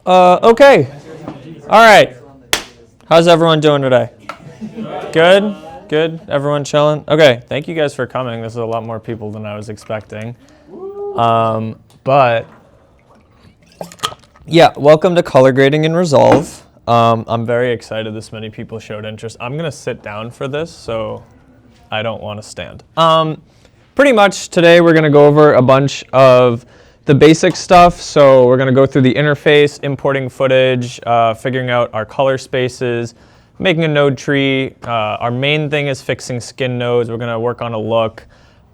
Okay. All right. How's everyone doing today? Good? Good? Everyone chilling? Okay, thank you guys for coming. This is a lot more people than I was expecting. But, yeah, welcome to Color Grading in Resolve. I'm very excited this many people showed interest. I'm going to sit down for this, so I don't want to stand. Pretty much today we're going to go over a bunch of the basic stuff. So we're going to go through the interface, importing footage, figuring out our color spaces, making a node tree. Our main thing is fixing skin nodes. We're going to work on a look.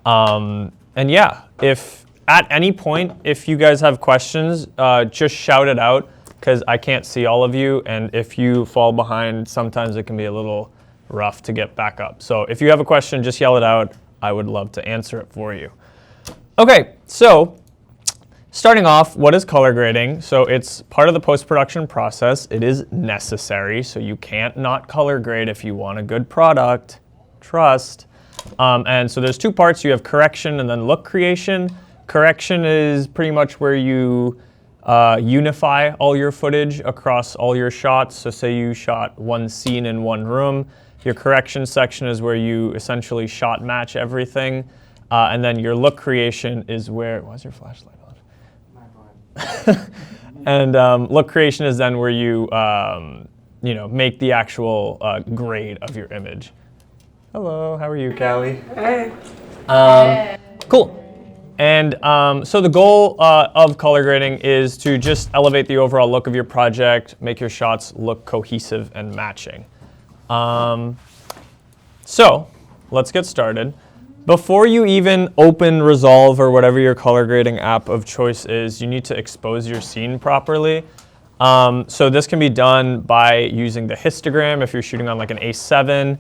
And yeah, if at any point, if you guys have questions, just shout it out because I can't see all of you. And if you fall behind, sometimes it can be a little rough to get back up. So if you have a question, just yell it out. I would love to answer it for you. Okay, so starting off, what is color grading? So it's part of the post-production process. It is necessary, so you can't not color grade if you want a good product. Trust. And so there's two parts. You have correction and then look creation. Correction is pretty much where you unify all your footage across all your shots. So say you shot one scene in one room. Your correction section is where you essentially shot match everything. And then your look creation is where, why is your flashlight on? And look creation is then where you, make the actual grade of your image. Hello, how are you, Callie? Hey. Cool. And so the goal of color grading is to just elevate the overall look of your project, make your shots look cohesive and matching. So let's get started. Before you even open Resolve or whatever your color grading app of choice is, you need to expose your scene properly. So this can be done by using the histogram if you're shooting on like an A7,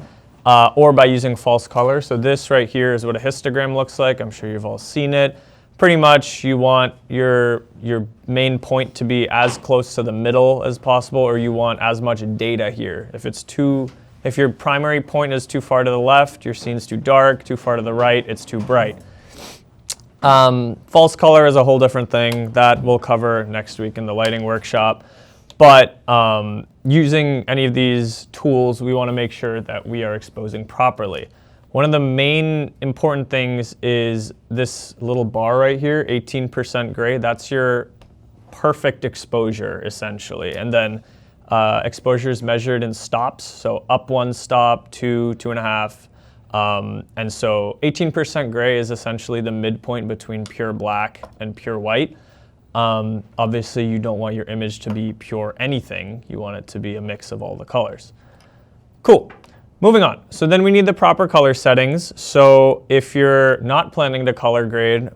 or by using false color. So this right here is what a histogram looks like. I'm sure you've all seen it. Pretty much you want your main point to be as close to the middle as possible, or you want as much data here. If your primary point is too far to the left, your scene's too dark, too far to the right, it's too bright. False color is a whole different thing that we'll cover next week in the lighting workshop. But using any of these tools, we want to make sure that we are exposing properly. One of the main important things is this little bar right here, 18% gray. That's your perfect exposure, essentially. And then exposure is measured in stops, so up 1 stop, 2, 2.5. And so 18% gray is essentially the midpoint between pure black and pure white. Obviously, you don't want your image to be pure anything. You want it to be a mix of all the colors. Cool. Moving on. So then we need the proper color settings. So if you're not planning to color grade,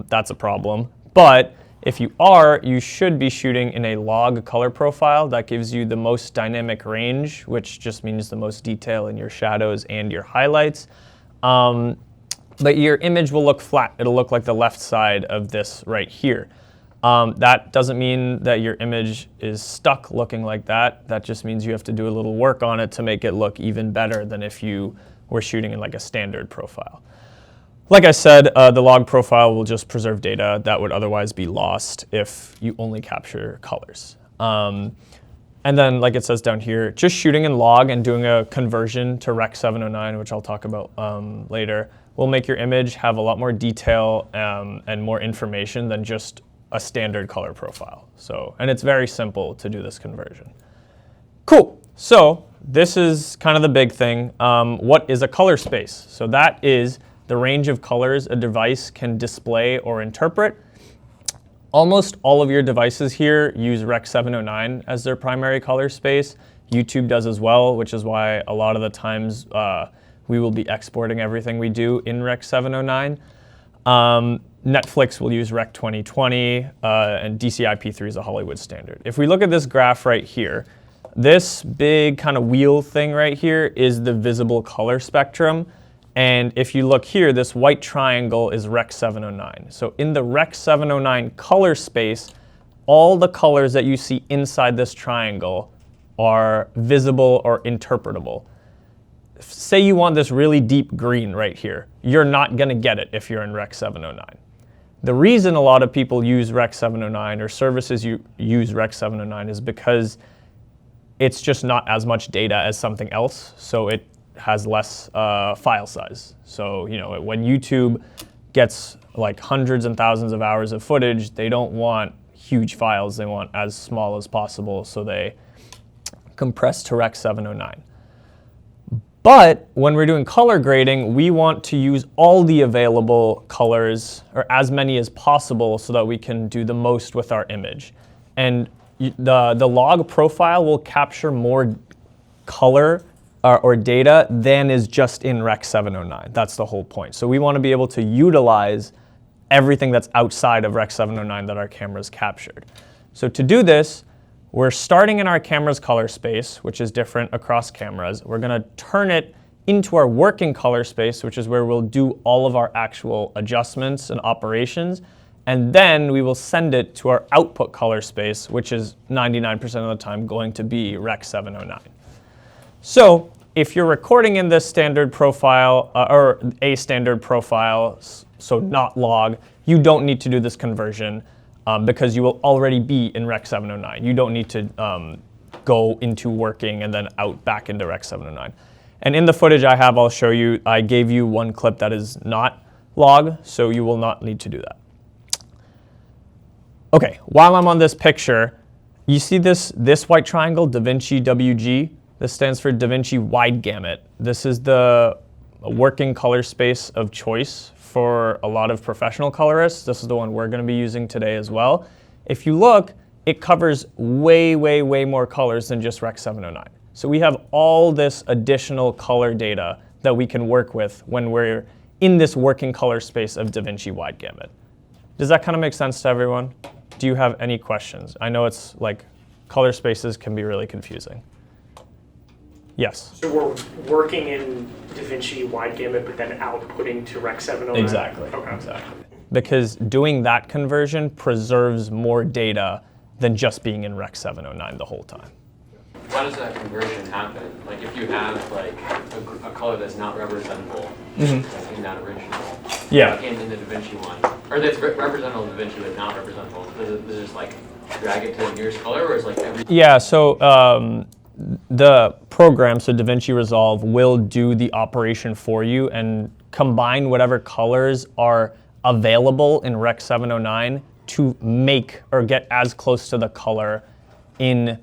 that's a problem. But if you are, you should be shooting in a log color profile. That gives you the most dynamic range, which just means the most detail in your shadows and your highlights. But your image will look flat. It'll look like the left side of this right here. That doesn't mean that your image is stuck looking like that. That just means you have to do a little work on it to make it look even better than if you were shooting in like a standard profile. Like I said, the log profile will just preserve data that would otherwise be lost if you only capture colors. And then, like it says down here, just shooting in log and doing a conversion to Rec 709, which I'll talk about later, will make your image have a lot more detail and more information than just a standard color profile. And it's very simple to do this conversion. Cool. So this is kind of the big thing. What is a color space? So that is the range of colors a device can display or interpret. Almost all of your devices here use Rec 709 as their primary color space. YouTube does as well, which is why a lot of the times we will be exporting everything we do in Rec 709. Netflix will use Rec 2020, and DCI-P3 is a Hollywood standard. If we look at this graph right here, this big kind of wheel thing right here is the visible color spectrum. And if you look here, this white triangle is Rec 709. So in the Rec 709 color space, all the colors that you see inside this triangle are visible or interpretable. Say you want this really deep green right here. You're not going to get it if you're in Rec 709. The reason a lot of people use Rec 709 or services use Rec 709 is because it's just not as much data as something else, so it has less file size. So when YouTube gets like hundreds and thousands of hours of footage, they don't want huge files. They want as small as possible, so they compress to Rec 709. But when we're doing color grading, we want to use all the available colors, or as many as possible, so that we can do the most with our image. And the log profile will capture more color or data than is just in Rec 709. That's the whole point. So we want to be able to utilize everything that's outside of Rec 709 that our camera's captured. So to do this, we're starting in our camera's color space, which is different across cameras. We're going to turn it into our working color space, which is where we'll do all of our actual adjustments and operations. And then we will send it to our output color space, which is 99% of the time going to be Rec 709. So if you're recording in this standard profile, or a standard profile, so not log, you don't need to do this conversion because you will already be in Rec 709. You don't need to go into working and then back into Rec 709. And in the footage I have, I'll show you, I gave you one clip that is not log, so you will not need to do that. Okay, while I'm on this picture, you see this white triangle, Davinci WG? This stands for Davinci Wide Gamut. This is the working color space of choice for a lot of professional colorists. This is the one we're going to be using today as well. If you look, it covers way, way, way more colors than just Rec 709. So we have all this additional color data that we can work with when we're in this working color space of Davinci Wide Gamut. Does that kind of make sense to everyone? Do you have any questions? I know it's like color spaces can be really confusing. Yes? So we're working in Davinci Wide Gamut, but then outputting to Rec 709? Exactly. Okay. Exactly. Because doing that conversion preserves more data than just being in Rec 709 the whole time. How does that conversion happen? Like if you have like a color that's not representable in that original, Yeah. in the Davinci one, or that's representable in Davinci but not representable, does it just like drag it to the nearest color, or is like every? Yeah. So the program, so Davinci Resolve, will do the operation for you and combine whatever colors are available in Rec 709 to make or get as close to the color in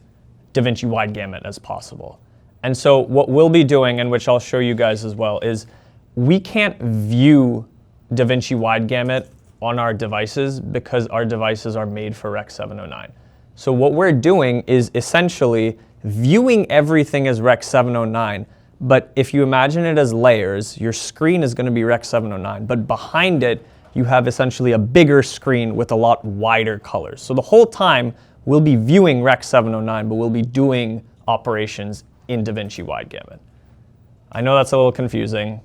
Davinci Wide Gamut as possible. And so what we'll be doing, and which I'll show you guys as well, is we can't view Davinci Wide Gamut on our devices because our devices are made for Rec 709. So what we're doing is essentially viewing everything as Rec 709, but if you imagine it as layers, your screen is going to be Rec 709, but behind it, you have essentially a bigger screen with a lot wider colors. So the whole time, we'll be viewing Rec 709, but we'll be doing operations in Davinci Wide Gamut. I know that's a little confusing.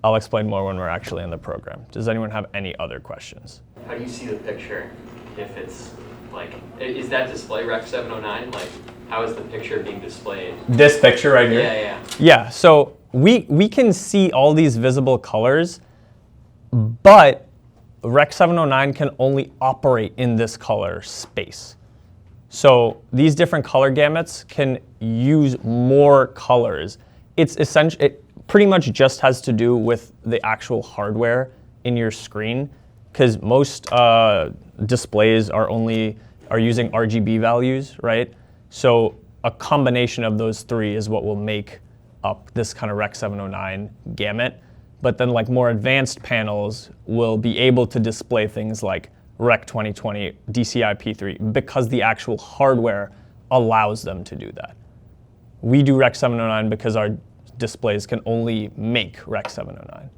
I'll explain more when we're actually in the program. Does anyone have any other questions? How do you see the picture if it's like, is that display Rec 709? Like, how is the picture being displayed? This picture right here? Yeah. Yeah, so we can see all these visible colors, but Rec 709 can only operate in this color space. So these different color gamuts can use more colors. It's essential. It pretty much just has to do with the actual hardware in your screen, because most displays are using RGB values, right? So a combination of those three is what will make up this kind of Rec 709 gamut. But then like more advanced panels will be able to display things like Rec 2020, DCI-P3, because the actual hardware allows them to do that. We do Rec 709 because our displays can only make Rec 709.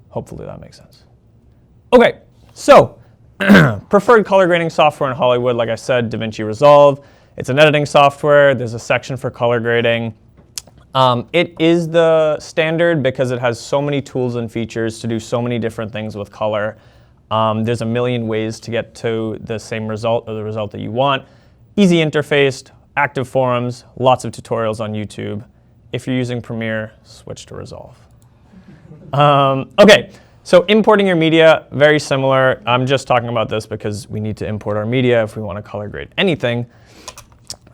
Hopefully that makes sense. Okay, so preferred color grading software in Hollywood, like I said, Davinci Resolve. It's an editing software. There's a section for color grading. It is the standard because it has so many tools and features to do so many different things with color. There's a million ways to get to the same result or the result that you want. Easy interface, active forums, lots of tutorials on YouTube. If you're using Premiere, switch to Resolve. Okay, So importing your media, very similar. I'm just talking about this because we need to import our media if we want to color grade anything.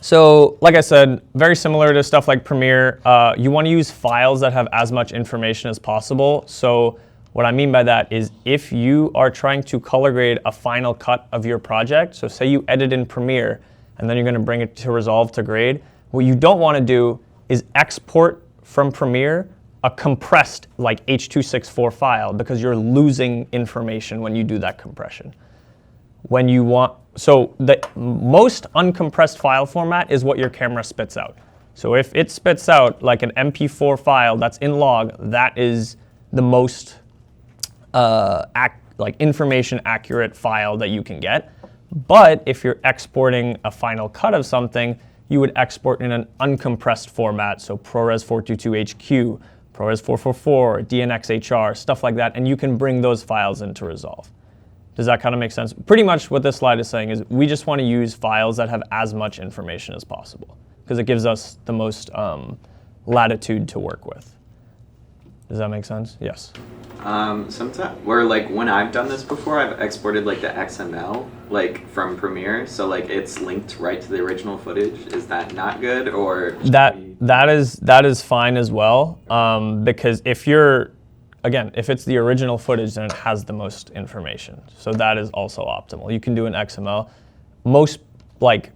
So like I said, very similar to stuff like Premiere. You want to use files that have as much information as possible. So what I mean by that is if you are trying to color grade a final cut of your project, so say you edit in Premiere and then you're going to bring it to Resolve to grade, what you don't want to do is export from Premiere a compressed like H.264 file because you're losing information when you do that compression. When you want, so the most uncompressed file format is what your camera spits out. So if it spits out like an MP4 file that's in log, that is the most like information accurate file that you can get. But if you're exporting a final cut of something, you would export in an uncompressed format, so ProRes 422HQ, ProRes 444, DNxHR, stuff like that, and you can bring those files into Resolve. Does that kind of make sense? Pretty much what this slide is saying is we just want to use files that have as much information as possible because it gives us the most latitude to work with. Does that make sense? Yes. Sometimes, where like when I've done this before, I've exported like the XML like from Premiere, so like it's linked right to the original footage. Is that not good, or that is fine as well? Because if it's the original footage, then it has the most information. So that is also optimal. You can do an XML. Most like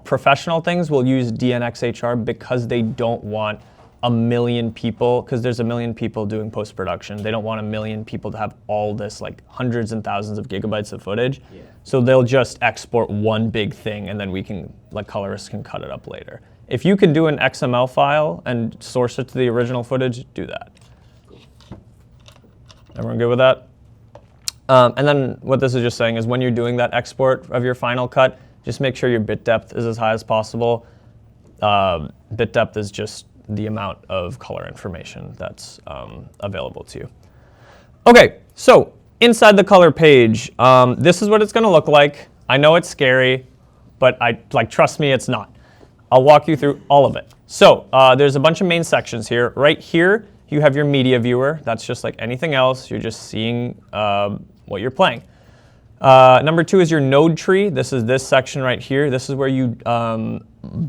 professional things will use DNxHR because they don't want a million people, because there's a million people doing post-production. They don't want a million people to have all this like hundreds and thousands of gigabytes of footage. Yeah. So they'll just export one big thing and then we can, like colorists can cut it up later. If you can do an XML file and source it to the original footage, do that. Everyone good with that? And then what this is just saying is when you're doing that export of your final cut, just make sure your bit depth is as high as possible. Bit depth is just the amount of color information that's available to you. Okay, so inside the color page, this is what it's going to look like. I know it's scary, but trust me, it's not. I'll walk you through all of it. So there's a bunch of main sections here. Right here, you have your media viewer. That's just like anything else. You're just seeing what you're playing. Number 2 is your node tree. This is this section right here. This is where you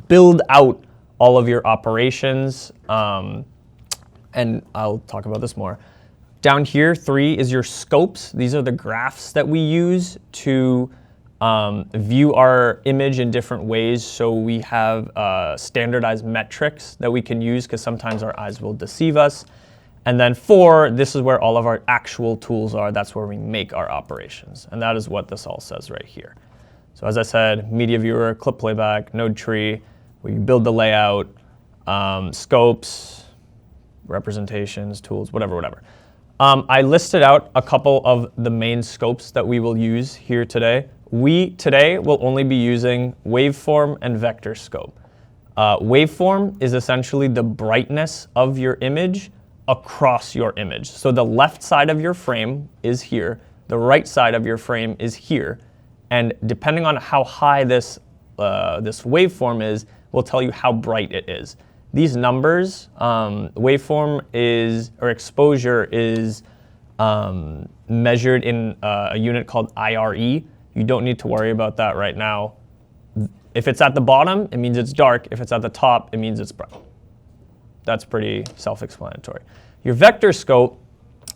build out all of your operations, and I'll talk about this more. Down here, 3 is your scopes. These are the graphs that we use to view our image in different ways. So we have standardized metrics that we can use because sometimes our eyes will deceive us. And then 4, this is where all of our actual tools are. That's where we make our operations. And that is what this all says right here. So as I said, media viewer, clip playback, node tree, where you build the layout, scopes, representations, tools, whatever. I listed out a couple of the main scopes that we will use here today. We today will only be using waveform and vector scope. Waveform is essentially the brightness of your image across your image. So the left side of your frame is here, the right side of your frame is here, and depending on how high this waveform is, will tell you how bright it is. These numbers, waveform is, or exposure is measured in a unit called IRE. You don't need to worry about that right now. If it's at the bottom, it means it's dark. If it's at the top, it means it's bright. That's pretty self-explanatory. Your vector scope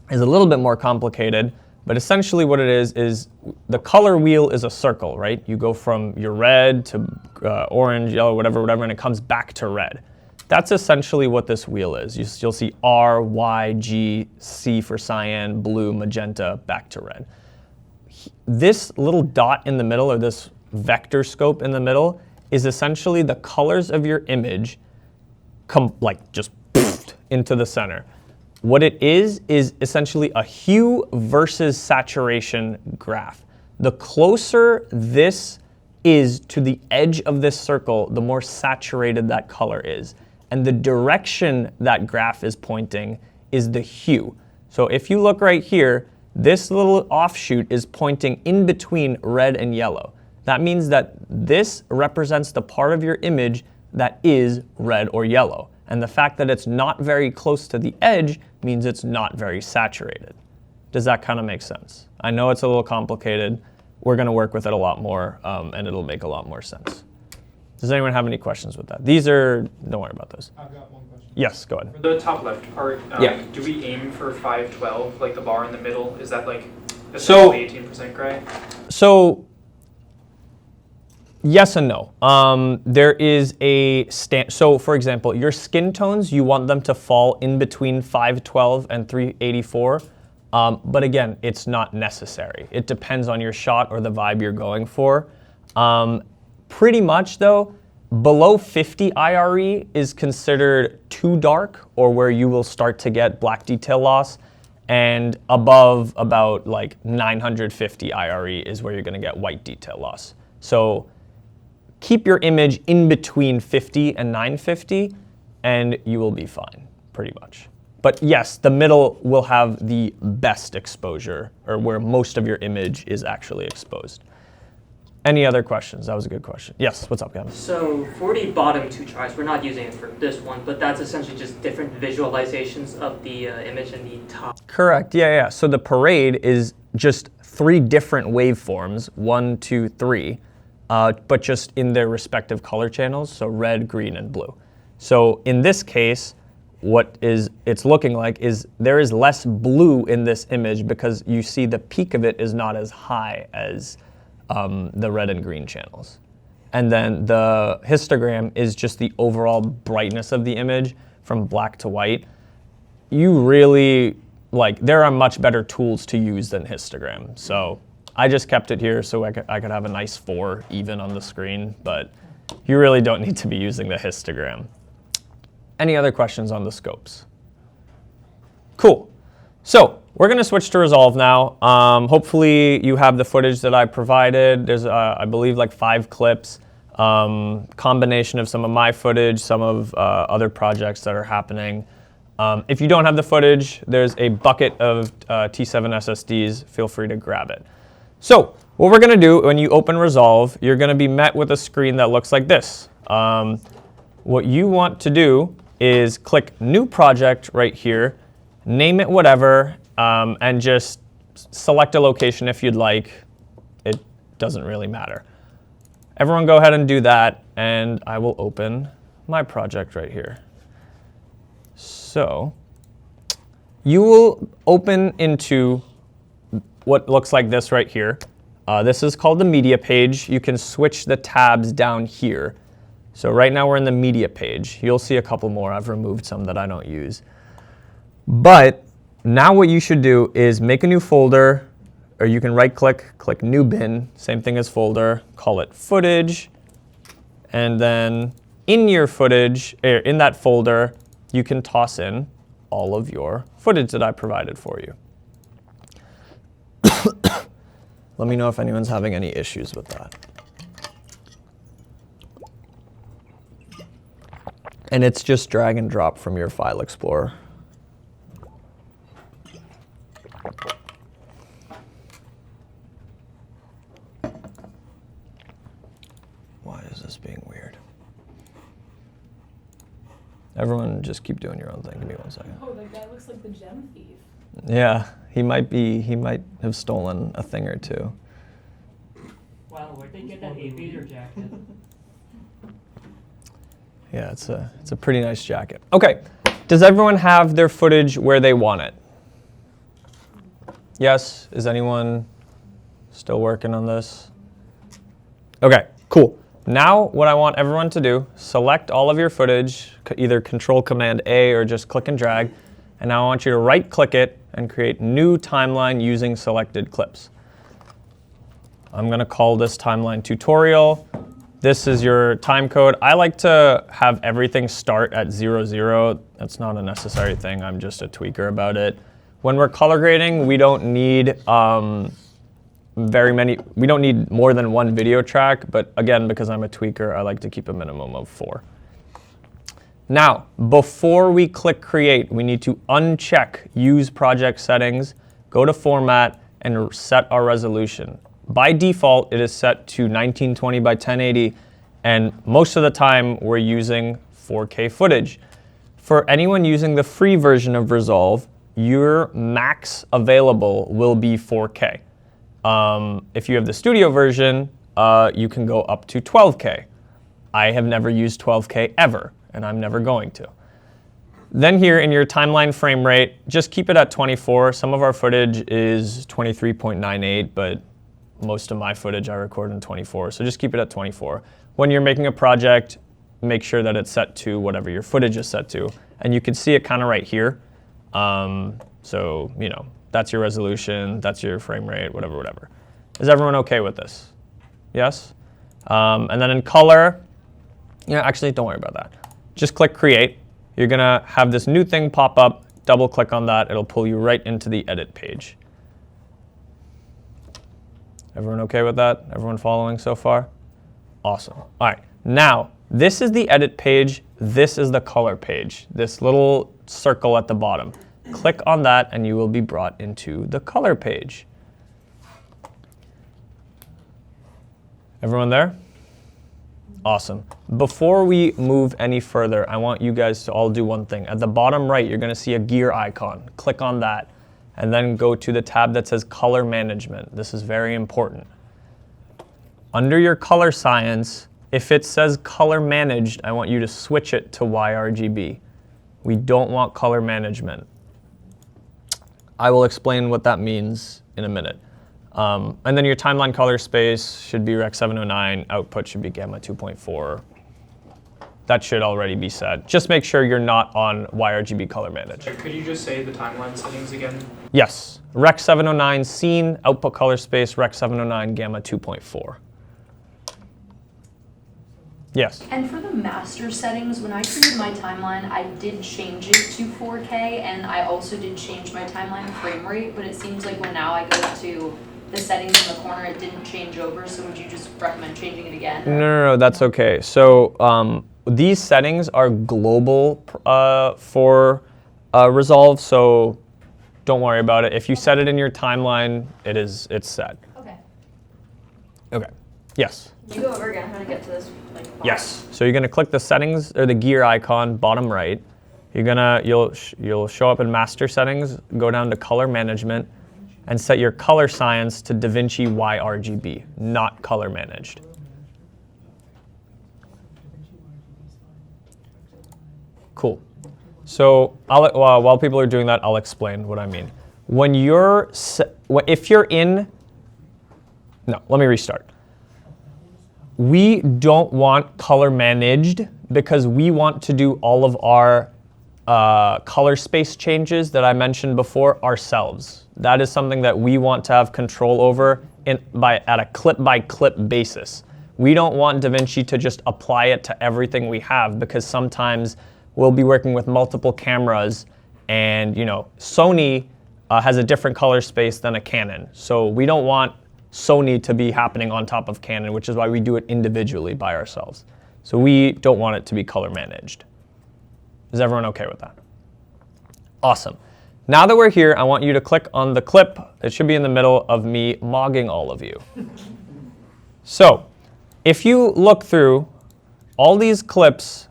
is a little bit more complicated, but essentially what it is the color wheel is a circle, right? You go from your red to orange, yellow, whatever, and it comes back to red. That's essentially what this wheel is. You'll see R, Y, G, C for cyan, blue, magenta, back to red. This little dot in the middle, or this vector scope in the middle, is essentially the colors of your image come like just into the center. What it is essentially a hue versus saturation graph. The closer this is to the edge of this circle, the more saturated that color is. And the direction that graph is pointing is the hue. So if you look right here, this little offshoot is pointing in between red and yellow. That means that this represents the part of your image that is red or yellow. And the fact that it's not very close to the edge means it's not very saturated. Does that kind of make sense? I know it's a little complicated. We're going to work with it a lot more, and it'll make a lot more sense. Does anyone have any questions with that? Don't worry about those. I've got one question. Yes, go ahead. For the top left part, Yeah. do we aim for 512, like the bar in the middle? Is that like So- essentially 18% gray? So, yes and no. There is so for example, your skin tones, you want them to fall in between 512 and 384. But again, it's not necessary. It depends on your shot or the vibe you're going for. Pretty much though, below 50 IRE is considered too dark, or where you will start to get black detail loss. And above about like 950 IRE is where you're gonna get white detail loss. So keep your image in between 50 and 950 and you will be fine, pretty much. But yes, the middle will have the best exposure, or where most of your image is actually exposed. Any other questions? That was a good question. Yes, what's up, Gavin? So for the bottom two charts, we're not using it for this one, but that's essentially just different visualizations of the image in the top. Correct, yeah. So the parade is just 3 different waveforms, 1, 2, 3, but just in their respective color channels, so red, green, and blue. So in this case, what it's looking like is there is less blue in this image because you see the peak of it is not as high as the red and green channels. And then the histogram is just the overall brightness of the image from black to white. You really, there are much better tools to use than histogram. So I just kept it here so I could have a nice 4 even on the screen, but you really don't need to be using the histogram. Any other questions on the scopes? Cool. So we're going to switch to Resolve now. Hopefully you have the footage that I provided. There's, I believe, like 5 clips, combination of some of my footage, some of other projects that are happening. If you don't have the footage, there's a bucket of T7 SSDs. Feel free to grab it. So what we're going to do when you open Resolve, you're going to be met with a screen that looks like this. What you want to do is click New Project right here, name it whatever, and just select a location if you'd like. It doesn't really matter. Everyone go ahead and do that, and I will open my project right here. So you will open into what looks like this right here. This is called the media page. You can switch the tabs down here. So right now we're in the media page. You'll see a couple more. I've removed some that I don't use. But now what you should do is make a new folder, or you can right-click, click New Bin, same thing as folder, call it Footage, and then in your footage, in that folder, you can toss in all of your footage that I provided for you. Let me know if anyone's having any issues with that. And it's just drag and drop from your file explorer. Why is this being weird? Everyone just keep doing your own thing. Give me 1 second. Oh, that guy looks like the gem thief. Yeah, he might have stolen a thing or two. Wow, where'd they get that aviator jacket? Yeah, it's a pretty nice jacket. Okay, does everyone have their footage where they want it? Yes, is anyone still working on this? Okay, cool. Now what I want everyone to do, select all of your footage, either Control Command A or just click and drag, and now I want you to right click it and create new timeline using selected clips. I'm going to call this timeline tutorial. This is your time code. I like to have everything start at 00. That's not a necessary thing. I'm just a tweaker about it. When we're color grading, we don't need we don't need more than 1 video track, but again, because I'm a tweaker, I like to keep a minimum of 4. Now, before we click create, we need to uncheck use project settings, go to format, and set our resolution. By default, it is set to 1920 by 1080, and most of the time we're using 4K footage. For anyone using the free version of Resolve, your max available will be 4K. If you have the studio version, you can go up to 12K. I have never used 12K ever, and I'm never going to. Then here in your timeline frame rate, just keep it at 24. Some of our footage is 23.98, but most of my footage I record in 24, so just keep it at 24. When you're making a project, make sure that it's set to whatever your footage is set to, and you can see it kind of right here. So, you know, that's your resolution, that's your frame rate, whatever. Is everyone okay with this? Yes? And then in color, actually, don't worry about that. Just click Create. You're going to have this new thing pop up. Double click on that. It'll pull you right into the edit page. Everyone okay with that? Everyone following so far? Awesome. All right. Now, this is the edit page. This is the color page. This little circle at the bottom. Click on that, and you will be brought into the color page. Everyone there? Awesome. Before we move any further, I want you guys to all do one thing. At the bottom right, you're going to see a gear icon. Click on that, and then go to the tab that says Color Management. This is very important. Under your color science, if it says Color Managed, I want you to switch it to YRGB. We don't want color management. I will explain what that means in a minute. And then your timeline color space should be Rec 709, output should be Gamma 2.4. That should already be set. Just make sure you're not on YRGB color manage. Could you just say the timeline settings again? Yes, Rec 709 scene, output color space, Rec 709 Gamma 2.4. Yes. And for the master settings, when I created my timeline, I did change it to 4K, and I also did change my timeline frame rate, but it seems like when now I go to the settings in the corner, it didn't change over, so would you just recommend changing it again? No, that's okay. So these settings are global for Resolve, so don't worry about it. If you set it in your timeline, it's set. Okay. Okay, yes. Can you go over again how to get to this? Yes. So you're gonna click the settings or the gear icon, bottom right. You'll show up in master settings, go down to color management, and set your color science to Davinci YRGB, not color managed. Cool. So while people are doing that, I'll explain what I mean. When you're, if you're in, no, let me restart. We don't want color managed because we want to do all of our color space changes that I mentioned before ourselves. That is something that we want to have control over at a clip-by-clip basis. We don't want Davinci to just apply it to everything we have because sometimes we'll be working with multiple cameras and Sony has a different color space than a Canon. So we don't want Sony to be happening on top of Canon, which is why we do it individually by ourselves. So we don't want it to be color managed. Is everyone okay with that? Awesome. Now that we're here, I want you to click on the clip. It should be in the middle of me mogging all of you. So if you look through, all these clips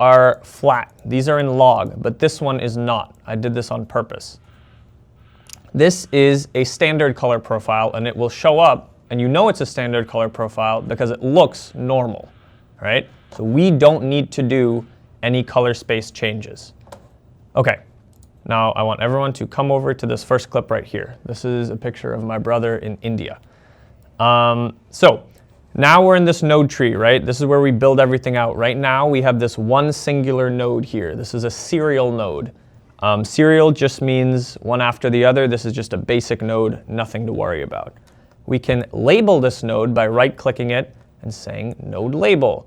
are flat. These are in log, but this one is not. I did this on purpose. This is a standard color profile, and it will show up, and you know it's a standard color profile because it looks normal, right? So we don't need to do any color space changes. Okay, now I want everyone to come over to this first clip right here. This is a picture of my brother in India. So now we're in this node tree, right? This is where we build everything out. Right now we have this one singular node here. This is a serial node. Serial just means one after the other. This is just a basic node, nothing to worry about. We can label this node by right-clicking it and saying node label.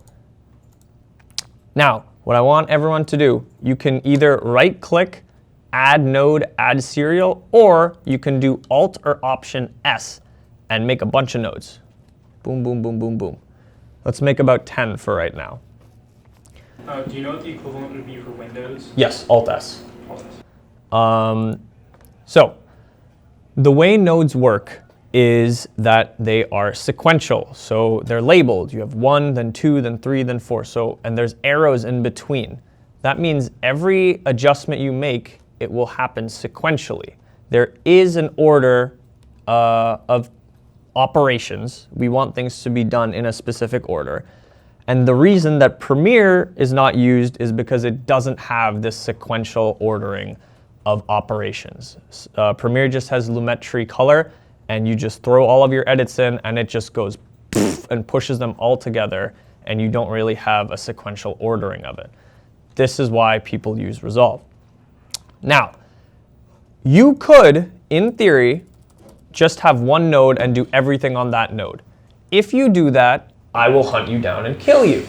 Now, what I want everyone to do, you can either right-click, add node, add serial, or you can do Alt or Option S and make a bunch of nodes. Boom, boom, boom, boom, boom. Let's make about 10 for right now. Do you know what the equivalent would be for Windows? Yes, Alt S. So the way nodes work is that they are sequential. So they're labeled. You have 1, then 2, then 3, then 4. And there's arrows in between. That means every adjustment you make it will happen sequentially. There is an order of operations. We want things to be done in a specific order. And the reason that Premiere is not used is because it doesn't have this sequential ordering of operations. Premiere just has Lumetri color, and you just throw all of your edits in, and it just goes poof and pushes them all together, and you don't really have a sequential ordering of it. This is why people use Resolve. Now, you could, in theory, just have one node and do everything on that node. If you do that, I will hunt you down and kill you.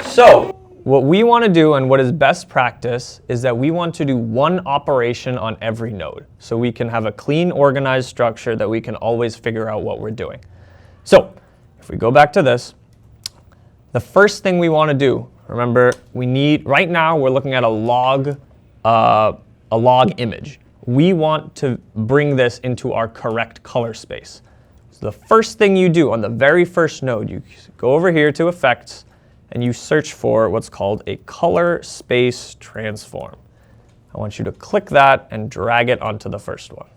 So what we want to do, and what is best practice, is that we want to do one operation on every node, so we can have a clean, organized structure that we can always figure out what we're doing. So if we go back to this, the first thing we want to do, remember, right now we're looking at a log image. We want to bring this into our correct color space. So the first thing you do on the very first node, you go over here to Effects, and you search for what's called a color space transform. I want you to click that and drag it onto the first one.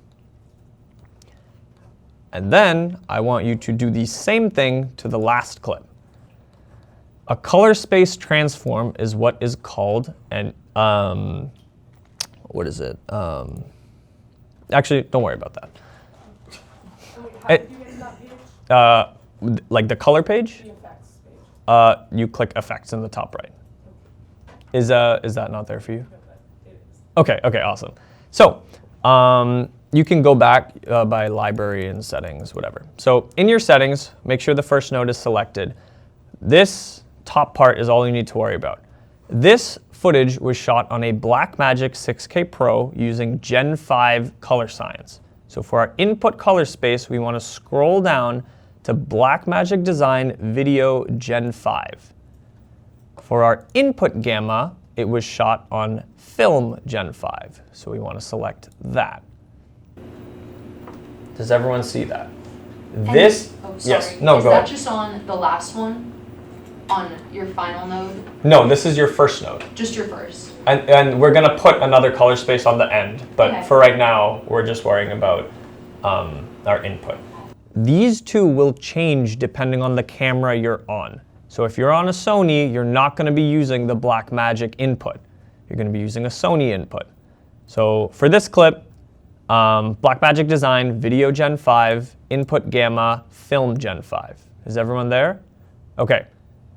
And then I want you to do the same thing to the last clip. A color space transform is what is called an, what is it? Actually, don't worry about that. Like the color page? You click Effects in the top right. Is that not there for you? Okay, awesome. So you can go back by library and settings, whatever. So in your settings, make sure the first node is selected. This top part is all you need to worry about. This footage was shot on a Blackmagic 6K Pro using Gen 5 color science. So for our input color space, we want to scroll down to Blackmagic Design Video Gen 5. For our input gamma, it was shot on Film Gen 5. So we want to select that. Does everyone see that? Yes, no, Is go that ahead. just on the last one? On your final node? No, this is your first node. Just your first? And we're going to put another color space on the end, but Okay. for right now, we're just worrying about our input. These two will change depending on the camera you're on. So if you're on a Sony, you're not going to be using the Blackmagic input. You're going to be using a Sony input. So for this clip, Blackmagic Design, Video Gen 5, Input Gamma, Film Gen 5. Is everyone there? Okay.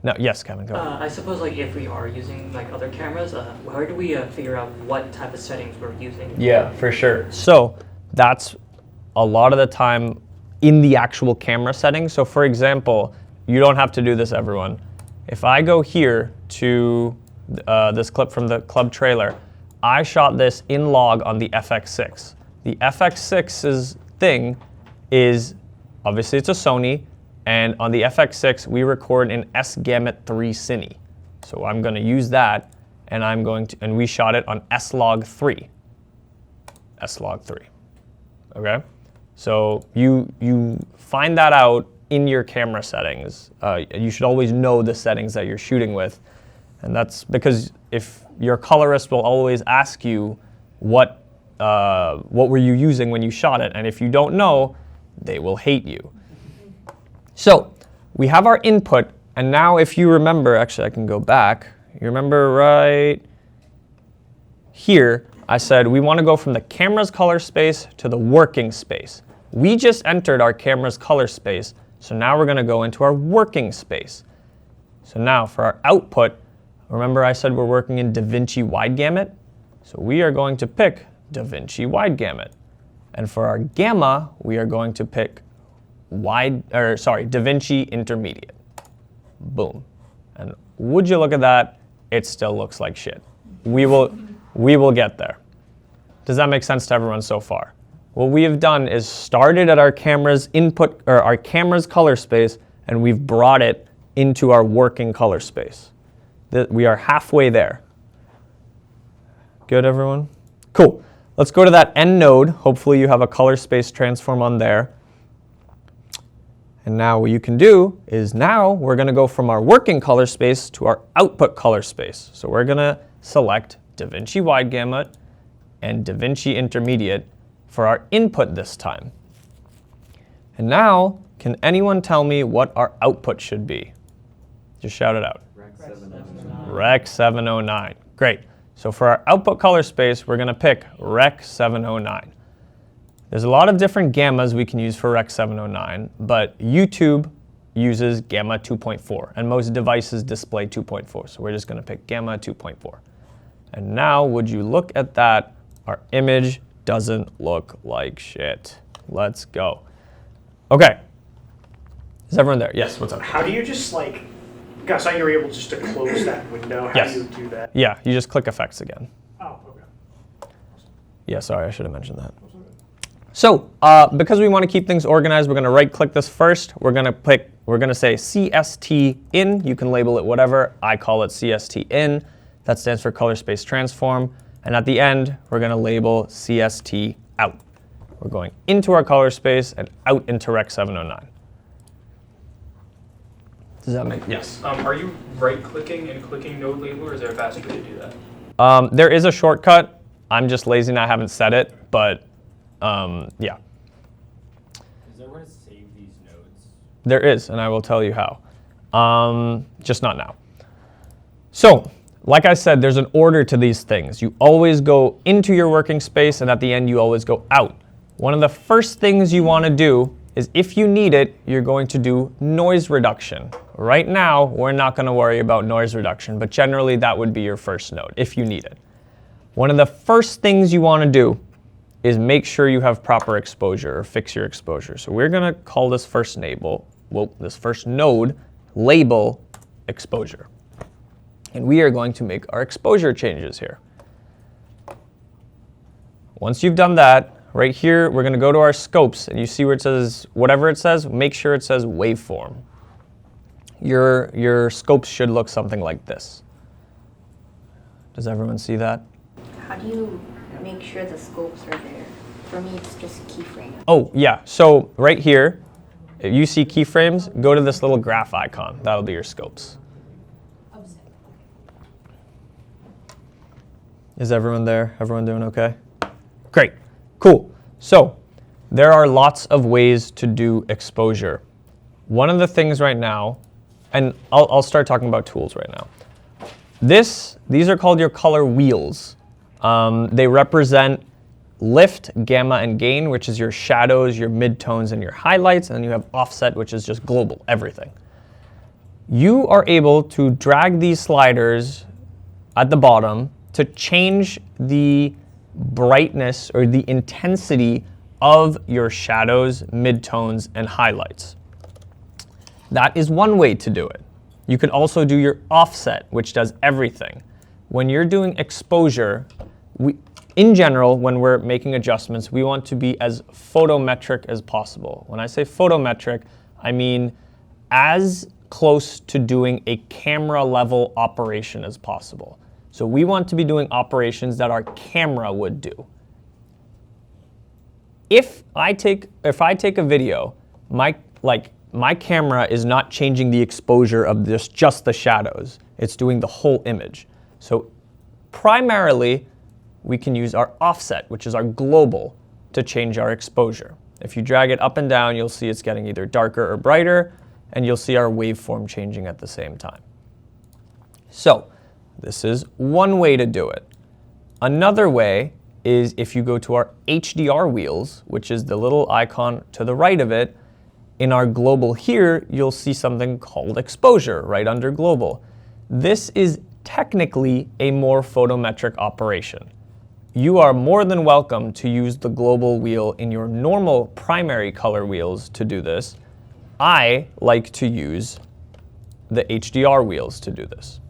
Now, yes, Kevin, go ahead. I suppose like if we are using like other cameras, where do we figure out what type of settings we're using? Yeah, for sure. So that's a lot of the time in the actual camera settings. So for example, you don't have to do this, everyone. If I go here to this clip from the club trailer, I shot this in log on the FX6. The FX6's thing is, obviously it's a Sony, and on the FX6 we record in S-Gamut 3 Cine. So I'm going to use that, and and we shot it on S-Log3. S-Log3. Okay? So you find that out in your camera settings. You should always know the settings that you're shooting with, and that's because if your colorist will always ask you what were you using when you shot it, and if you don't know, they will hate you. So we have our input, and now if you remember, actually I can go back. You remember right here, I said we want to go from the camera's color space to the working space. We just entered our camera's color space, so now we're going to go into our working space. So now for our output, remember I said we're working in Davinci wide gamut? So we are going to pick Davinci wide gamut. And for our gamma, we are going to pick Davinci intermediate. Boom. And would you look at that? It still looks like shit. We will get there. Does that make sense to everyone so far? What we have done is started at our camera's input, or our camera's color space, and we've brought it into our working color space. We are halfway there. Good, everyone? Cool. Let's go to that end node. Hopefully you have a color space transform on there. And now what you can do is now we're going to go from our working color space to our output color space. So we're going to select Davinci wide gamut, and Davinci Intermediate for our input this time. And now, can anyone tell me what our output should be? Just shout it out. Rec 709. Great. So for our output color space, we're going to pick Rec 709. There's a lot of different gammas we can use for Rec 709, but YouTube uses gamma 2.4, and most devices display 2.4, so we're just going to pick gamma 2.4. And now, would you look at that? Our image doesn't look like shit. Let's go. Okay. Is everyone there? Yes, what's up? How do you just like, I saw you were able just to close that window. How Yes. do you do that? Yeah, you just click effects again. Oh, okay. Yeah, sorry, I should have mentioned that. So, because we want to keep things organized, we're going to right-click this first. We're going to say CST in. You can label it whatever. I call it CST in. That stands for color space transform. And at the end, we're going to label CST out. We're going into our color space and out into Rec 709. Does that make yes? Are you right-clicking and clicking node label, or is there a faster way to do that? There is a shortcut. I'm just lazy and I haven't set it, but yeah. Is there a way to save these nodes? There is, and I will tell you how. Just not now. So, like I said, there's an order to these things. You always go into your working space, and at the end, you always go out. One of the first things you want to do is, if you need it, you're going to do noise reduction. Right now, we're not going to worry about noise reduction, but generally, that would be your first node, if you need it. One of the first things you want to do is make sure you have proper exposure, or fix your exposure. So we're going to call this first node label exposure. And we are going to make our exposure changes here. Once you've done that, right here, we're going to go to our scopes, and you see where it says, whatever it says, make sure it says waveform. Your scopes should look something like this. Does everyone see that? How do you make sure the scopes are there? For me, it's just keyframe. Oh, yeah. So right here, if you see keyframes, go to this little graph icon. That'll be your scopes. Is everyone there? Everyone doing okay? Great. Cool. So there are lots of ways to do exposure. One of the things right now, and I'll start talking about tools right now. These are called your color wheels. They represent lift, gamma, and gain, which is your shadows, your midtones, and your highlights, and then you have offset, which is just global, everything. You are able to drag these sliders at the bottom to change the brightness or the intensity of your shadows, midtones, and highlights. That is one way to do it. You could also do your offset, which does everything. When you're doing exposure, in general, when we're making adjustments, we want to be as photometric as possible. When I say photometric, I mean as close to doing a camera level operation as possible. So we want to be doing operations that our camera would do. If I take a video, my camera is not changing the exposure of just the shadows. It's doing the whole image. So primarily, we can use our offset, which is our global, to change our exposure. If you drag it up and down, you'll see it's getting either darker or brighter, and you'll see our waveform changing at the same time. So this is one way to do it. Another way is if you go to our HDR wheels, which is the little icon to the right of it. In our global here, you'll see something called exposure right under global. This is technically a more photometric operation. You are more than welcome to use the global wheel in your normal primary color wheels to do this. I like to use the HDR wheels to do this.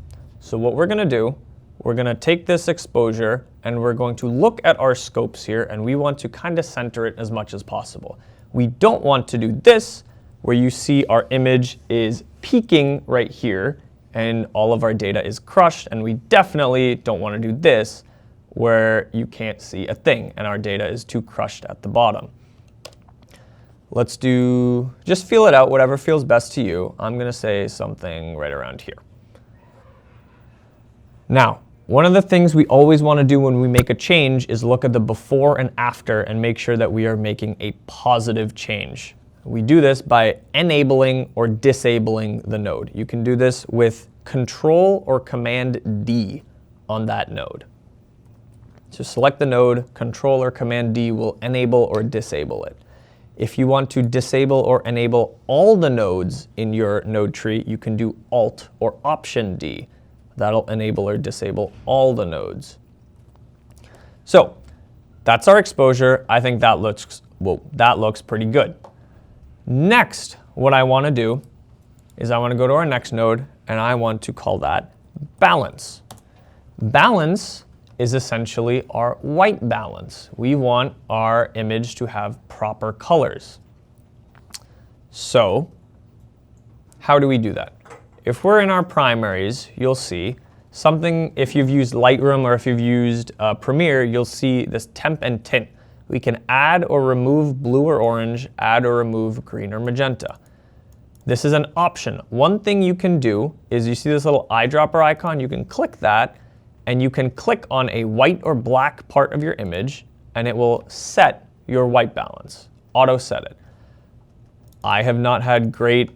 So what we're going to do, we're going to take this exposure and we're going to look at our scopes here, and we want to kind of center it as much as possible. We don't want to do this where you see our image is peaking right here and all of our data is crushed, and we definitely don't want to do this where you can't see a thing and our data is too crushed at the bottom. Let's just feel it out, whatever feels best to you. I'm going to say something right around here. Now, one of the things we always want to do when we make a change is look at the before and after and make sure that we are making a positive change. We do this by enabling or disabling the node. You can do this with Control or Command D on that node. So select the node, Control or Command D will enable or disable it. If you want to disable or enable all the nodes in your node tree, you can do Alt or Option D. That'll enable or disable all the nodes. So that's our exposure. I think that looks pretty good. Next, what I want to do is I want to go to our next node, and I want to call that balance. Balance is essentially our white balance. We want our image to have proper colors. So how do we do that? If we're in our primaries, you'll see something, if you've used Lightroom or if you've used Premiere, you'll see this temp and tint. We can add or remove blue or orange, add or remove green or magenta. This is an option. One thing you can do is you see this little eyedropper icon, you can click that, and you can click on a white or black part of your image, and it will set your white balance, auto set it. I have not had great,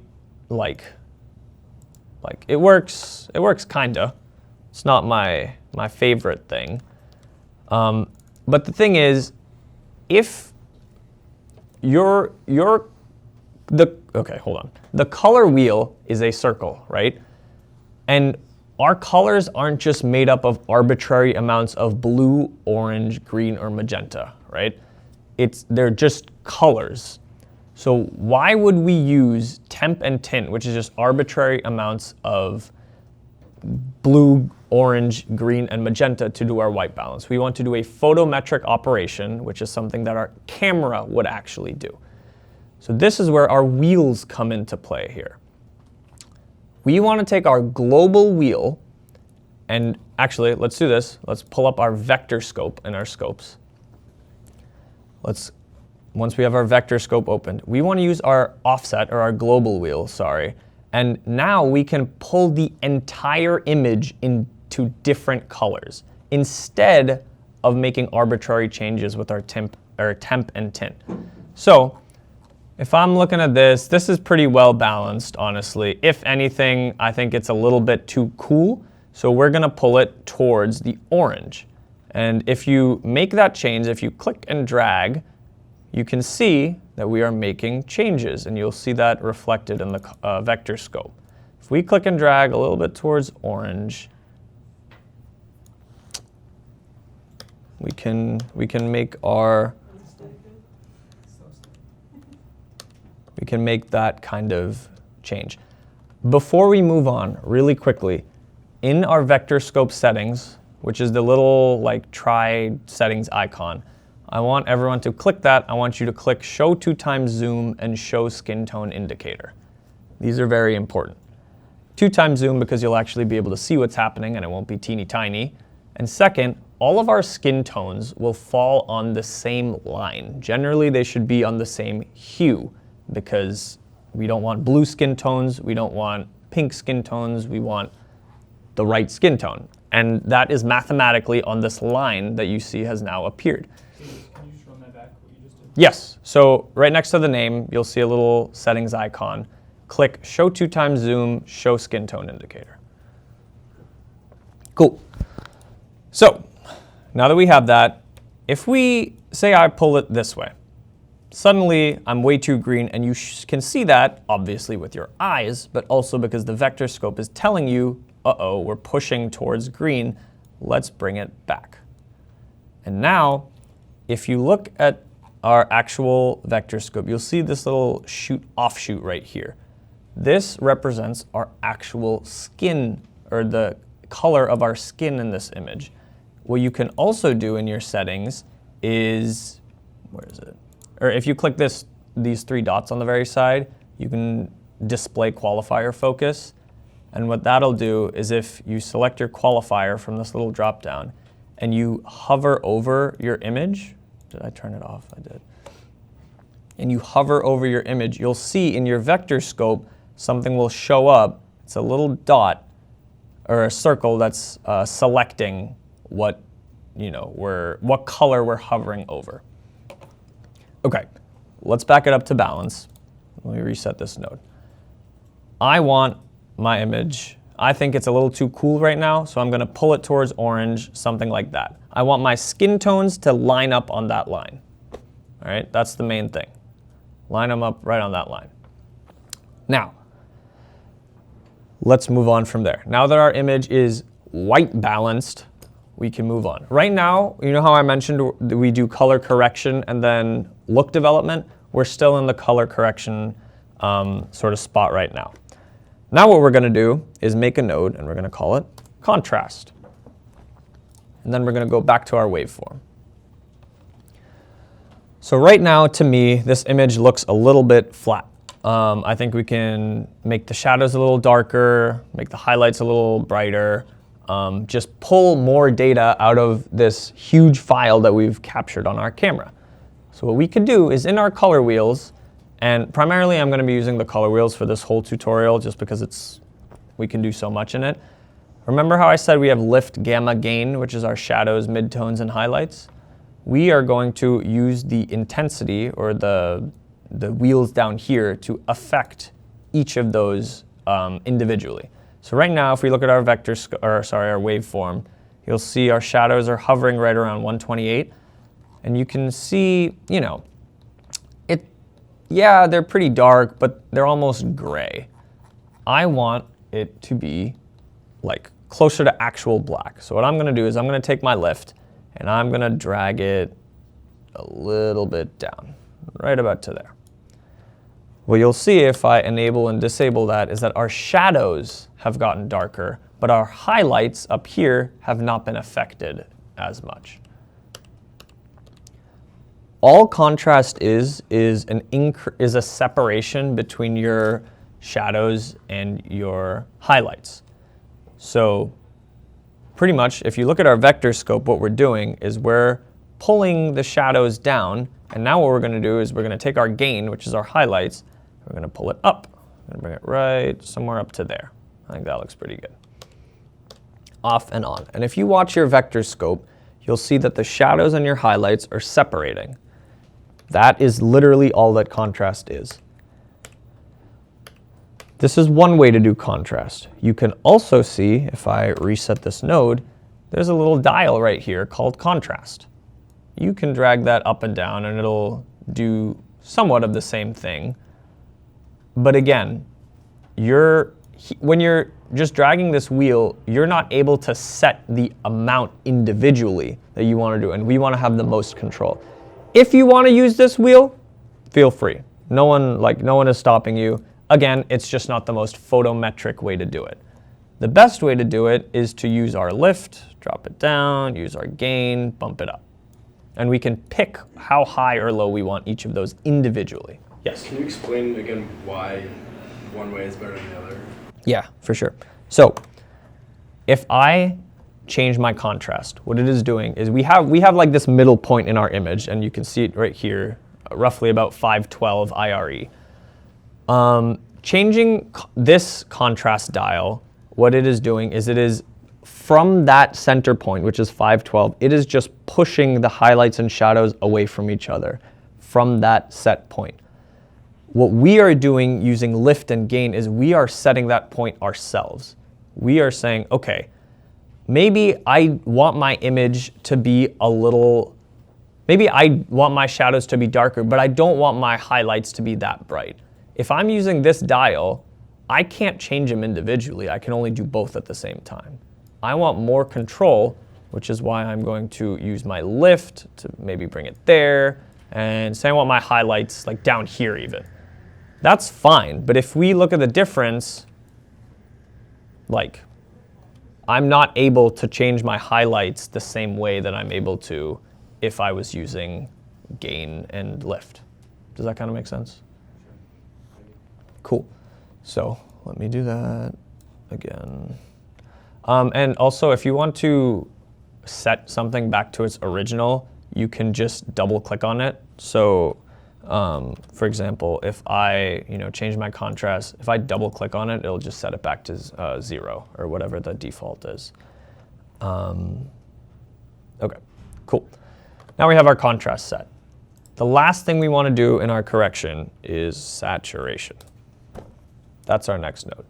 it works kinda. It's not my favorite thing. But the thing is, if okay, hold on. The color wheel is a circle, right? And our colors aren't just made up of arbitrary amounts of blue, orange, green, or magenta, right? They're just colors. So why would we use temp and tint, which is just arbitrary amounts of blue, orange, green, and magenta to do our white balance? We want to do a photometric operation, which is something that our camera would actually do. So this is where our wheels come into play here. We want to take our global wheel, and actually, let's do this. Let's pull up our vector scope in our scopes. Once we have our vector scope opened, we want to use our offset, or our global wheel, sorry, and now we can pull the entire image into different colors instead of making arbitrary changes with our temp and tint. So if I'm looking at this, this is pretty well balanced, honestly. If anything, I think it's a little bit too cool, so we're going to pull it towards the orange. And if you make that change, if you click and drag, you can see that we are making changes, and you'll see that reflected in the vector scope. If we click and drag a little bit towards orange, we can make that kind of change. Before we move on, really quickly, in our vector scope settings, which is the little try settings icon, I want everyone to click that. I want you to click Show 2x Zoom and Show Skin Tone Indicator. These are very important. 2x Zoom because you'll actually be able to see what's happening and it won't be teeny tiny. And second, all of our skin tones will fall on the same line. Generally, they should be on the same hue because we don't want blue skin tones, we don't want pink skin tones, we want the right skin tone. And that is mathematically on this line that you see has now appeared. Can you just run that back, what you just did? Yes, so right next to the name, you'll see a little settings icon. Click Show 2x Zoom, Show Skin Tone Indicator. Cool. So now that we have that, if we say I pull it this way, suddenly I'm way too green, and you can see that obviously with your eyes, but also because the vector scope is telling you, uh-oh, we're pushing towards green, let's bring it back. And now, if you look at our actual vector scope, you'll see this little offshoot right here. This represents our actual skin, or the color of our skin in this image. What you can also do in your settings is, where is it? Or if you click these three dots on the very side, you can display qualifier focus. And what that'll do is if you select your qualifier from this little drop down and you hover over your image, did I turn it off? I did. And you hover over your image, you'll see in your vector scope something will show up. It's a little dot or a circle that's selecting what, what color we're hovering over. Okay, let's back it up to balance. Let me reset this node. I want my image, I think it's a little too cool right now, so I'm going to pull it towards orange, something like that. I want my skin tones to line up on that line. All right, that's the main thing. Line them up right on that line. Now, let's move on from there. Now that our image is white balanced, we can move on. Right now, you know how I mentioned we do color correction and then look development? We're still in the color correction sort of spot right now. Now what we're going to do is make a node, and we're going to call it contrast. And then we're going to go back to our waveform. So right now, to me, this image looks a little bit flat. I think we can make the shadows a little darker, make the highlights a little brighter, just pull more data out of this huge file that we've captured on our camera. So what we could do is in our color wheels, and primarily I'm going to be using the color wheels for this whole tutorial just because we can do so much in it. Remember how I said we have lift, gamma, gain, which is our shadows, midtones, and highlights? We are going to use the intensity, or the wheels down here, to affect each of those individually. So right now, if we look at our our waveform, you'll see our shadows are hovering right around 128. And you can see, yeah, they're pretty dark, but they're almost gray. I want it to be like closer to actual black. So what I'm going to do is I'm going to take my lift and I'm going to drag it a little bit down, right about to there. What you'll see if I enable and disable that is that our shadows have gotten darker, but our highlights up here have not been affected as much. All contrast is a separation between your shadows and your highlights. So pretty much, if you look at our vector scope, what we're doing is we're pulling the shadows down, and now what we're going to do is we're going to take our gain, which is our highlights, we're going to pull it up. I'm going to bring it right somewhere up to there. I think that looks pretty good. Off and on. And if you watch your vector scope, you'll see that the shadows and your highlights are separating. That is literally all that contrast is. This is one way to do contrast. You can also see, if I reset this node, there's a little dial right here called contrast. You can drag that up and down and it'll do somewhat of the same thing. But again, when you're just dragging this wheel, you're not able to set the amount individually that you want to do, and we want to have the most control. If you want to use this wheel, feel free. No one is stopping you. Again, it's just not the most photometric way to do it. The best way to do it is to use our lift, drop it down, use our gain, bump it up. And we can pick how high or low we want each of those individually. Yes? Can you explain again why one way is better than the other? Yeah, for sure. So if I change my contrast, what it is doing is we have like this middle point in our image, and you can see it right here, roughly about 512 IRE. Changing this contrast dial, what it is doing is it is from that center point, which is 512, it is just pushing the highlights and shadows away from each other from that set point. What we are doing using lift and gain is we are setting that point ourselves. We are saying, okay, maybe I want my image to be maybe I want my shadows to be darker, but I don't want my highlights to be that bright. If I'm using this dial, I can't change them individually. I can only do both at the same time. I want more control, which is why I'm going to use my lift to maybe bring it there, and say I want my highlights like down here even. That's fine, but if we look at the difference, like I'm not able to change my highlights the same way that I'm able to if I was using gain and lift. Does that kind of make sense? Cool. So let me do that again. And also, if you want to set something back to its original, you can just double click on it. So For example, if I change my contrast, if I double click on it, it'll just set it back to 0 or whatever the default is. Okay, cool. Now we have our contrast set. The last thing we want to do in our correction is saturation. That's our next node.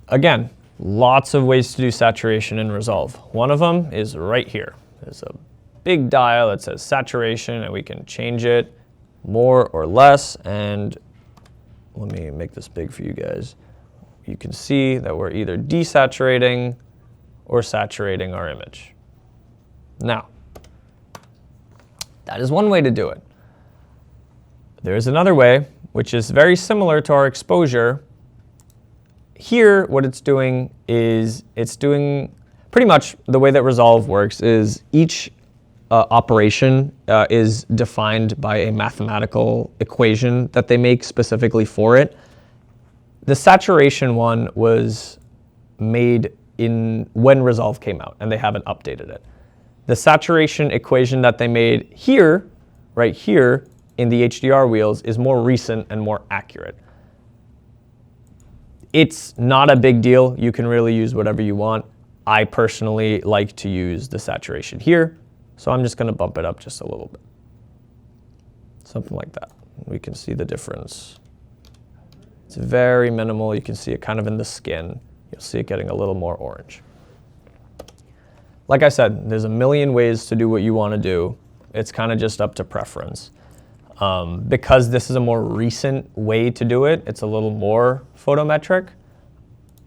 Again, lots of ways to do saturation in Resolve. One of them is right here. There's a big dial that says saturation, and we can change it more or less. And let me make this big for you guys. You can see that we're either desaturating or saturating our image. Now, that is one way to do it. There's another way, which is very similar to our exposure. Here, what it's doing is it's doing pretty much the way that Resolve works is each operation is defined by a mathematical equation that they make specifically for it. The saturation one was made when Resolve came out, and they haven't updated it. The saturation equation that they made here, right here, in the HDR wheels is more recent and more accurate. It's not a big deal. You can really use whatever you want. I personally like to use the saturation here, so I'm just going to bump it up just a little bit. Something like that. We can see the difference. It's very minimal. You can see it kind of in the skin. You'll see it getting a little more orange. Like I said, there's a million ways to do what you want to do. It's kind of just up to preference. Because this is a more recent way to do it, it's a little more photometric.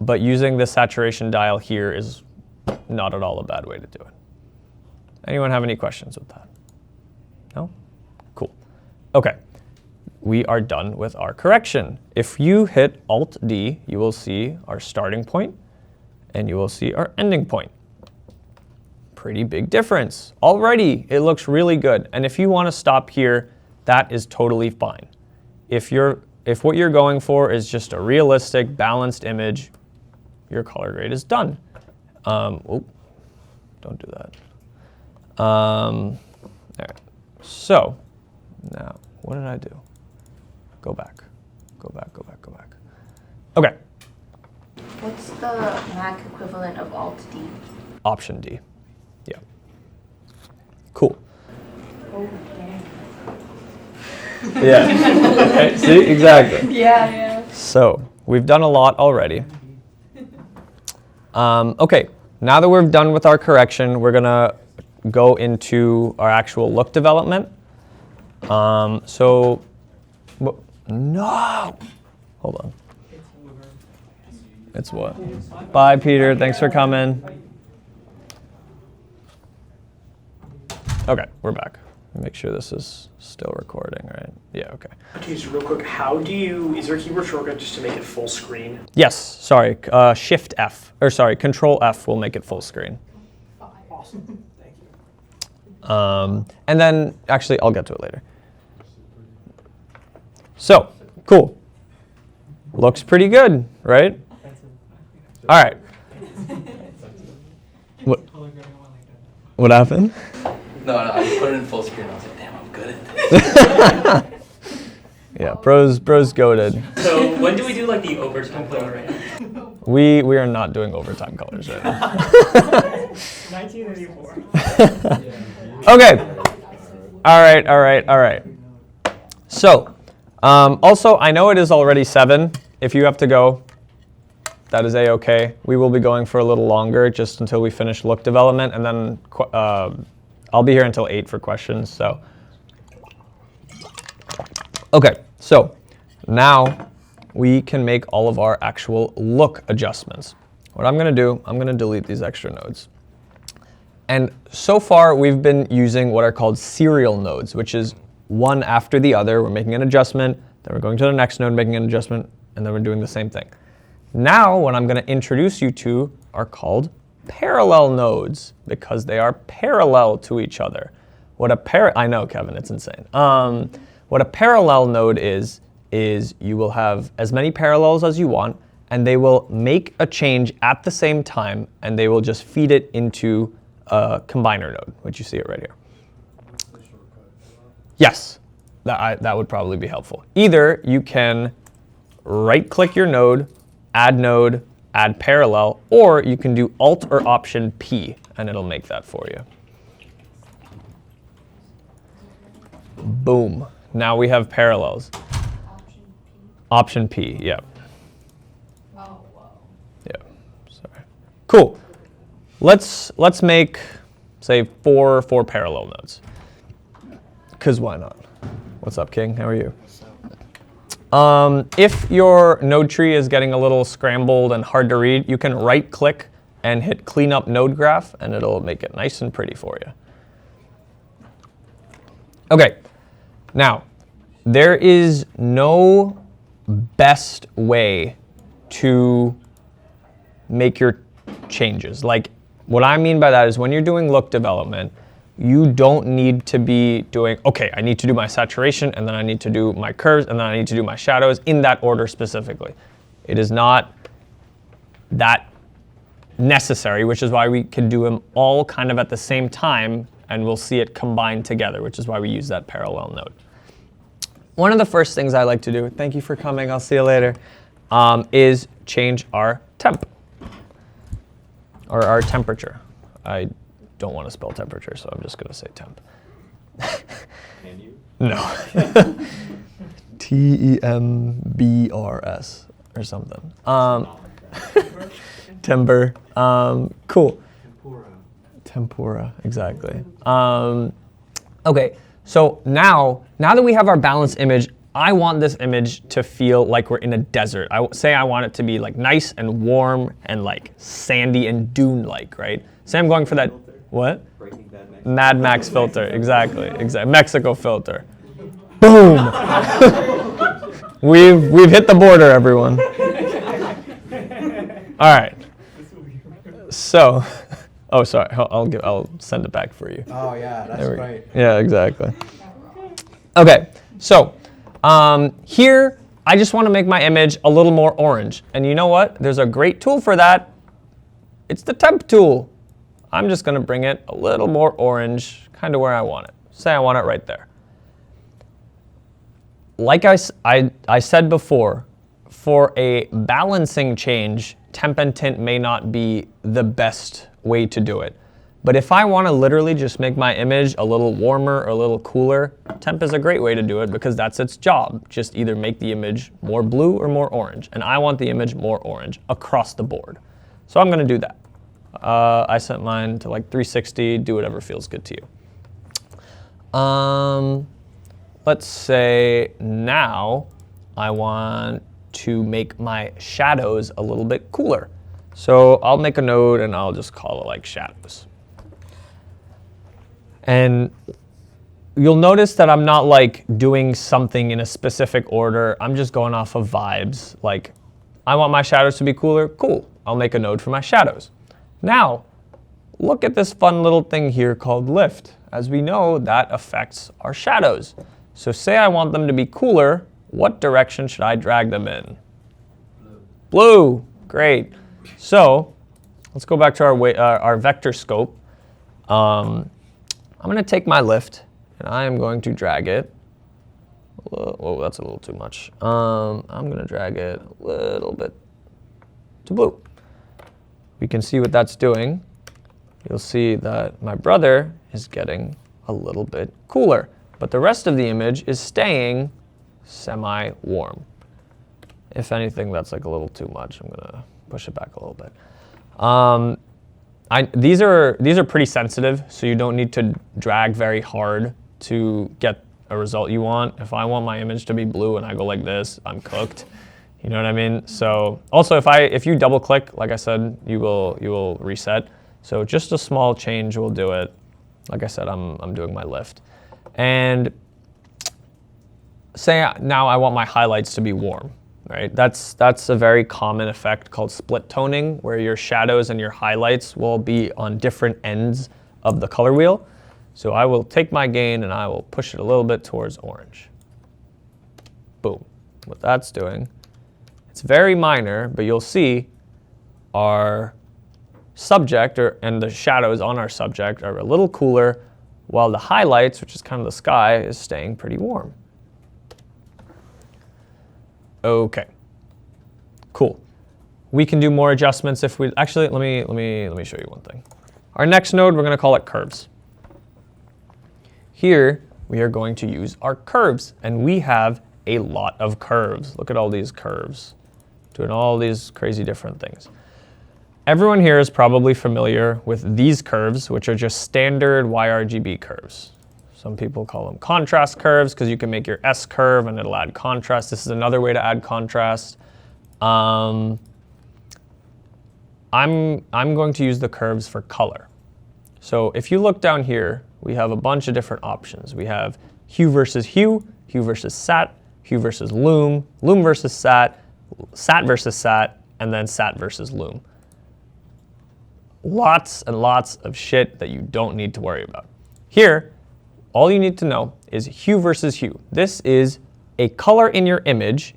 But using the saturation dial here is not at all a bad way to do it. Anyone have any questions with that? No? Cool. OK. We are done with our correction. If you hit Alt-D, you will see our starting point, and you will see our ending point. Pretty big difference. Already, it looks really good. And if you want to stop here, that is totally fine. If what you're going for is just a realistic, balanced image, your color grade is done. Oh, don't do that. All right. So now, what did I do? Go back. Go back, go back, go back. OK. What's the Mac equivalent of Alt-D? Option D. Yeah. Cool. Oh, dang. Yeah. Okay, see, exactly. Yeah. So we've done a lot already. OK, now that we're done with our correction, we're going to go into our actual look development. No! Hold on. It's what? Bye, Peter. Thanks for coming. OK, we're back. Make sure this is still recording, right? Yeah, OK. Just real quick, is there a keyboard shortcut just to make it full screen? Yes, sorry. Shift F, or sorry, Control F will make it full screen. Awesome. Thank you. And then, actually, I'll get to it later. So, cool. Looks pretty good, right? All right. What happened? No, I put it in full screen. I was like, damn, I'm good at this. Yeah, bro's goated. So when do we do like the overtime color right now? We are not doing overtime colors right now. 1984. Okay. All right. So, also, I know it is already 7. If you have to go, that is A-OK. We will be going for a little longer, just until we finish look development, and then I'll be here until 8 for questions. So, OK, so now we can make all of our actual look adjustments. What I'm going to do, I'm going to delete these extra nodes. And so far, we've been using what are called serial nodes, which is one after the other. We're making an adjustment, then we're going to the next node, making an adjustment, and then we're doing the same thing. Now, what I'm going to introduce you to are called parallel nodes, because they are parallel to each other. I know, Kevin, it's insane. What a parallel node is you will have as many parallels as you want, and they will make a change at the same time, and they will just feed it into a combiner node, which you see it right here. Yes, that would probably be helpful. Either you can right-click your node, add parallel, or you can do Alt or Option P, and it'll make that for you. Boom. Now we have parallels. Option P, yeah. Oh, whoa. Yeah, sorry. Cool. Let's make, say, four parallel nodes. Because why not? What's up, King? How are you? If your node tree is getting a little scrambled and hard to read, you can right-click and hit Clean Up Node Graph, and it'll make it nice and pretty for you. Okay, now, there is no best way to make your changes. Like, what I mean by that is when you're doing look development, you don't need to be doing, okay, I need to do my saturation, and then I need to do my curves, and then I need to do my shadows in that order specifically. It is not that necessary, which is why we can do them all kind of at the same time, and we'll see it combined together, which is why we use that parallel node. One of the first things I like to do, thank you for coming, I'll see you later, is change our temp, or our temperature. I don't want to spell temperature, so I'm just going to say temp. Can you? No. TEMBRS or something. Timber. Cool. Tempura, exactly. Okay, so now that we have our balanced image, I want this image to feel like we're in a desert. Say I want it to be like nice and warm and like sandy and dune-like, right? Say I'm going for that. What? Mad Max filter, exactly. Mexico filter. Boom! We've hit the border, everyone. All right. So, oh, sorry. I'll send it back for you. Oh yeah, that's right. Yeah, exactly. Okay, so here I just want to make my image a little more orange, and you know what? There's a great tool for that. It's the temp tool. I'm just going to bring it a little more orange, kind of where I want it. Say I want it right there. Like I said before, for a balancing change, temp and tint may not be the best way to do it. But if I want to literally just make my image a little warmer or a little cooler, temp is a great way to do it because that's its job. Just either make the image more blue or more orange. And I want the image more orange across the board. So I'm going to do that. I set mine to like 360, do whatever feels good to you. Let's say now I want to make my shadows a little bit cooler. So I'll make a node and I'll just call it like shadows. And you'll notice that I'm not like doing something in a specific order. I'm just going off of vibes. Like, I want my shadows to be cooler. Cool. I'll make a node for my shadows. Now, look at this fun little thing here called lift. As we know, that affects our shadows. So say I want them to be cooler, what direction should I drag them in? Blue. Great. So let's go back to our vector scope. I'm going to take my lift, and I am going to drag it. Whoa, that's a little too much. I'm going to drag it a little bit to blue. We can see what that's doing. You'll see that my brother is getting a little bit cooler, but the rest of the image is staying semi-warm. If anything, that's like a little too much. I'm gonna push it back a little bit. These are pretty sensitive, so you don't need to drag very hard to get a result you want. If I want my image to be blue and I go like this, I'm cooked. You know what I mean? So also if you double click, like I said, you will reset. So just a small change will do it. Like I said, I'm doing my lift. And say now I want my highlights to be warm, right? That's a very common effect called split toning, where your shadows and your highlights will be on different ends of the color wheel. So I will take my gain and I will push it a little bit towards orange. Boom. What that's doing, it's very minor, but you'll see our subject and the shadows on our subject are a little cooler while the highlights, which is kind of the sky, is staying pretty warm. Okay, cool. We can do more adjustments if we, actually, let me show you one thing. Our next node, we're gonna call it curves. Here, we are going to use our curves, and we have a lot of curves. Look at all these curves, doing all these crazy different things. Everyone here is probably familiar with these curves, which are just standard YRGB curves. Some people call them contrast curves because you can make your S curve and it'll add contrast. This is another way to add contrast. I'm going to use the curves for color. So if you look down here, we have a bunch of different options. We have hue versus hue, hue versus sat, hue versus loom, loom versus sat versus sat, and then sat versus loom. Lots and lots of shit that you don't need to worry about. Here, all you need to know is hue versus hue. This is a color in your image,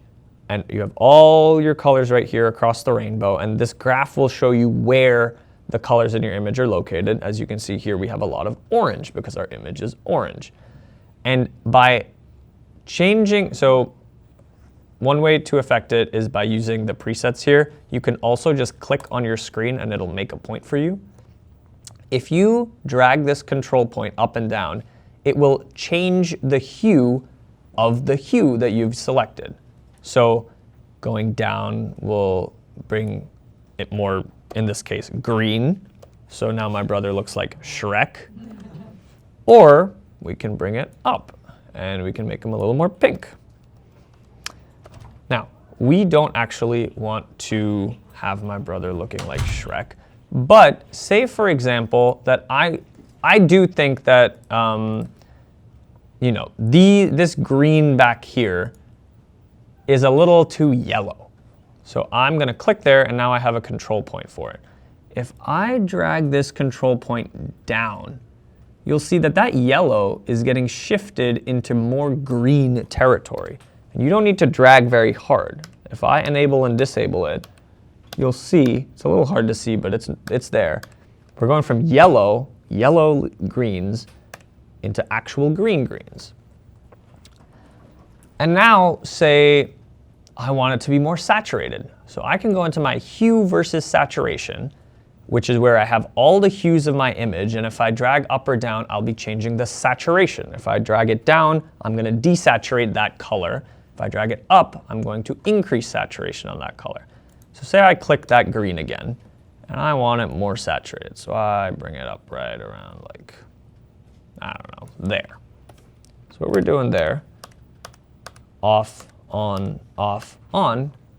and you have all your colors right here across the rainbow, and this graph will show you where the colors in your image are located. As you can see here, we have a lot of orange because our image is orange. And by changing, so one way to affect it is by using the presets here. You can also just click on your screen and it'll make a point for you. If you drag this control point up and down, it will change the hue of the hue that you've selected. So going down will bring it more, in this case, green. So now my brother looks like Shrek. Or we can bring it up and we can make him a little more pink. Now, we don't actually want to have my brother looking like Shrek, but say, for example, that I do think that, you know, this green back here is a little too yellow. So I'm gonna click there and now I have a control point for it. If I drag this control point down, you'll see that that yellow is getting shifted into more green territory. And you don't need to drag very hard. If I enable and disable it, you'll see, it's a little hard to see, but it's there. We're going from yellow greens into actual green greens. And now say I want it to be more saturated. So I can go into my hue versus saturation, which is where I have all the hues of my image, and if I drag up or down, I'll be changing the saturation. If I drag it down, I'm gonna desaturate that color. If I drag it up, I'm going to increase saturation on that color. So say I click that green again, and I want it more saturated. So I bring it up right around like, I don't know, there. So what we're doing there, off, on,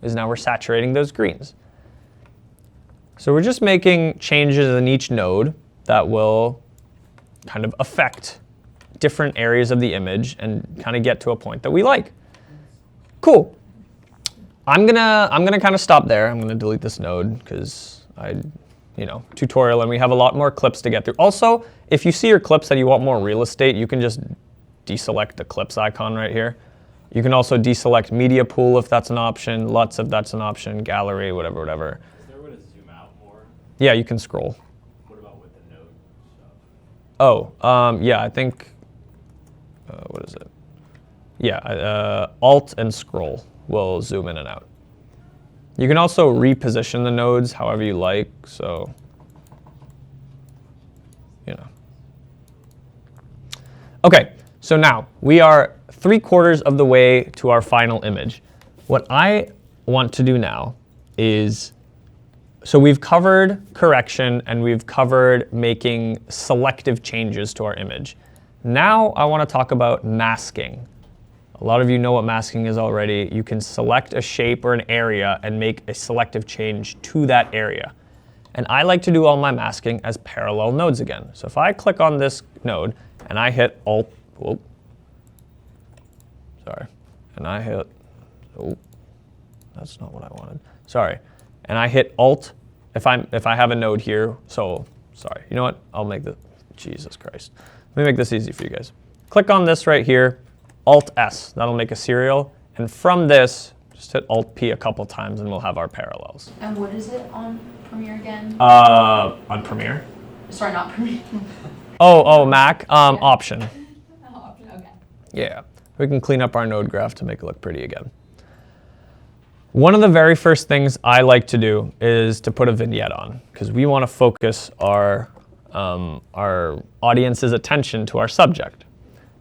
is now we're saturating those greens. So we're just making changes in each node that will kind of affect different areas of the image and kind of get to a point that we like. Cool. I'm gonna kind of stop there. I'm gonna delete this node because tutorial and we have a lot more clips to get through. Also, if you see your clips and you want more real estate, you can just deselect the clips icon right here. You can also deselect media pool if that's an option, LUTs if that's an option, gallery, whatever. Is there a way to zoom out more? Yeah, you can scroll. What about with the node stuff? Oh, yeah, I think, what is it? Yeah, Alt and scroll will zoom in and out. You can also reposition the nodes however you like, so, you know. Okay, so now we are 3/4 of the way to our final image. What I want to do now is, so we've covered correction and we've covered making selective changes to our image. Now I want to talk about masking. A lot of you know what masking is already. You can select a shape or an area and make a selective change to that area. And I like to do all my masking as parallel nodes again. So if I click on this node and I hit Alt, and I hit, that's not what I wanted. Sorry, and I hit Alt, if I have a node here, so, sorry, you know what, I'll make this, Jesus Christ. Let me make this easy for you guys. Click on this right here, Alt-S, that'll make a serial, and from this, just hit Alt-P a couple times and we'll have our parallels. And what is it on Premiere again? On Premiere? Sorry, not Premiere. Mac, option. Option, okay. Yeah, we can clean up our node graph to make it look pretty again. One of the very first things I like to do is to put a vignette on, because we want to focus our audience's attention to our subject.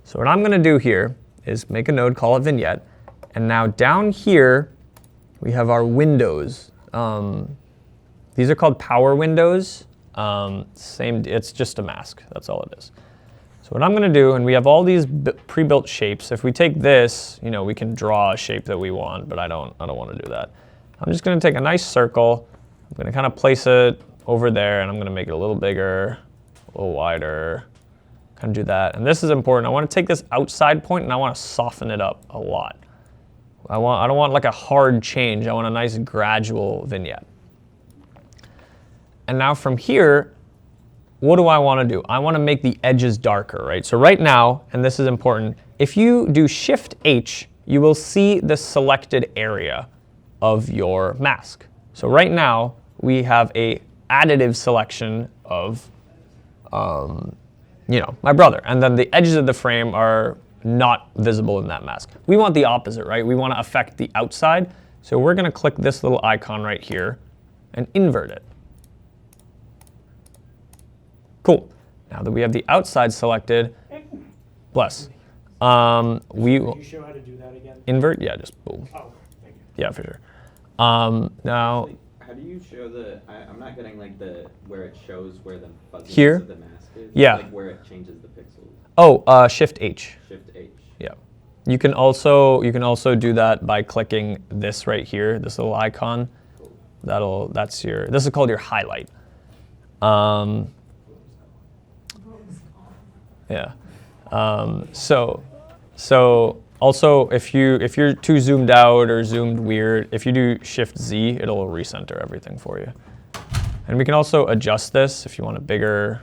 So what I'm going to do here is make a node, call it vignette, and now down here we have our windows. These are called power windows. It's just a mask, that's all it is. So what I'm going to do, and we have all these pre-built shapes. If we take this, we can draw a shape that we want, but I don't want to do that. I'm just going to take a nice circle. I'm going to kind of place it over there, and I'm going to make it a little bigger, a little wider, kind of do that. And this is important. I want to take this outside point, and I want to soften it up a lot. I don't want like a hard change. I want a nice gradual vignette. And now from here, what do I want to do? I want to make the edges darker, right? So right now, and this is important, if you do Shift-H, you will see the selected area of your mask. So right now, we have a additive selection of, my brother. And then the edges of the frame are not visible in that mask. We want the opposite, right? We want to affect the outside. So we're going to click this little icon right here and invert it. Cool. Now that we have the outside selected, bless. We Can you show how to do that again? invert, yeah, just boom. Oh, thank you. Yeah, for sure. Now How do you show I'm not getting like where it shows where the fuzziness Here? of the mask is. Yeah. Like where it changes the pixels. Shift-H. Shift-H. Yeah. You can also do that by clicking this right here, this little icon. This is called your highlight. Yeah. So also if you're too zoomed out or zoomed weird, if you do Shift-Z, it'll recenter everything for you. And we can also adjust this if you want it bigger,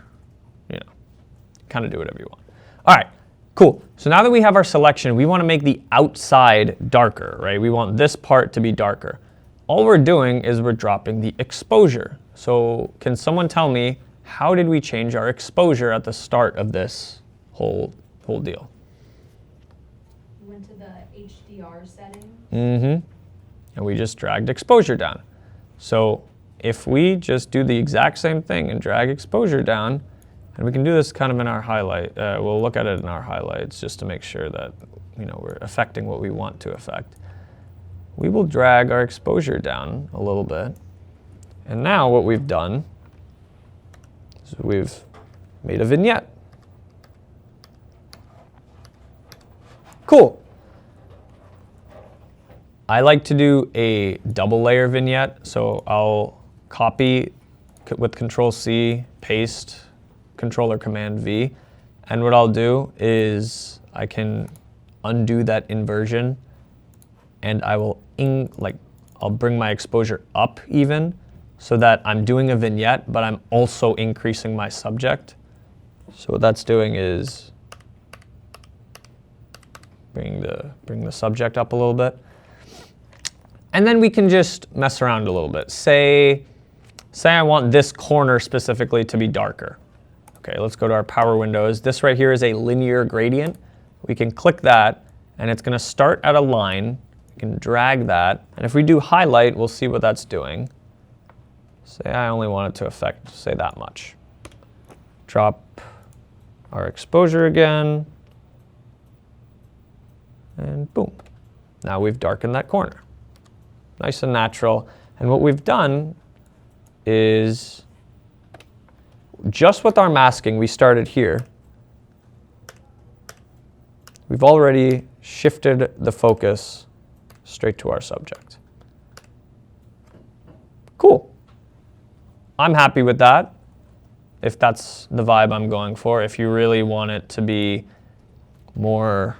kind of do whatever you want. All right, cool. So now that we have our selection, we want to make the outside darker, right? We want this part to be darker. All we're doing is we're dropping the exposure. So can someone tell me, how did we change our exposure at the start of this whole deal? We went to the HDR settings. And we just dragged exposure down. So if we just do the exact same thing and drag exposure down, and we can do this kind of in our highlight, we'll look at it in our highlights just to make sure that we're affecting what we want to affect. We will drag our exposure down a little bit. And now what we've done is we've made a vignette. Cool. I like to do a double layer vignette, so I'll copy with Control-C, paste, Control or Command-V, and what I'll do is I can undo that inversion, and I will I'll bring my exposure up even, so that I'm doing a vignette, but I'm also increasing my subject. So what that's doing is bring the subject up a little bit. And then we can just mess around a little bit. Say I want this corner specifically to be darker. Okay, let's go to our power windows. This right here is a linear gradient. We can click that, and it's going to start at a line. We can drag that, and if we do highlight, we'll see what that's doing. Say I only want it to affect, say, that much. Drop our exposure again, and boom. Now we've darkened that corner. Nice and natural. And what we've done is, just with our masking, we started here. We've already shifted the focus straight to our subject. Cool. I'm happy with that, if that's the vibe I'm going for. If you really want it to be more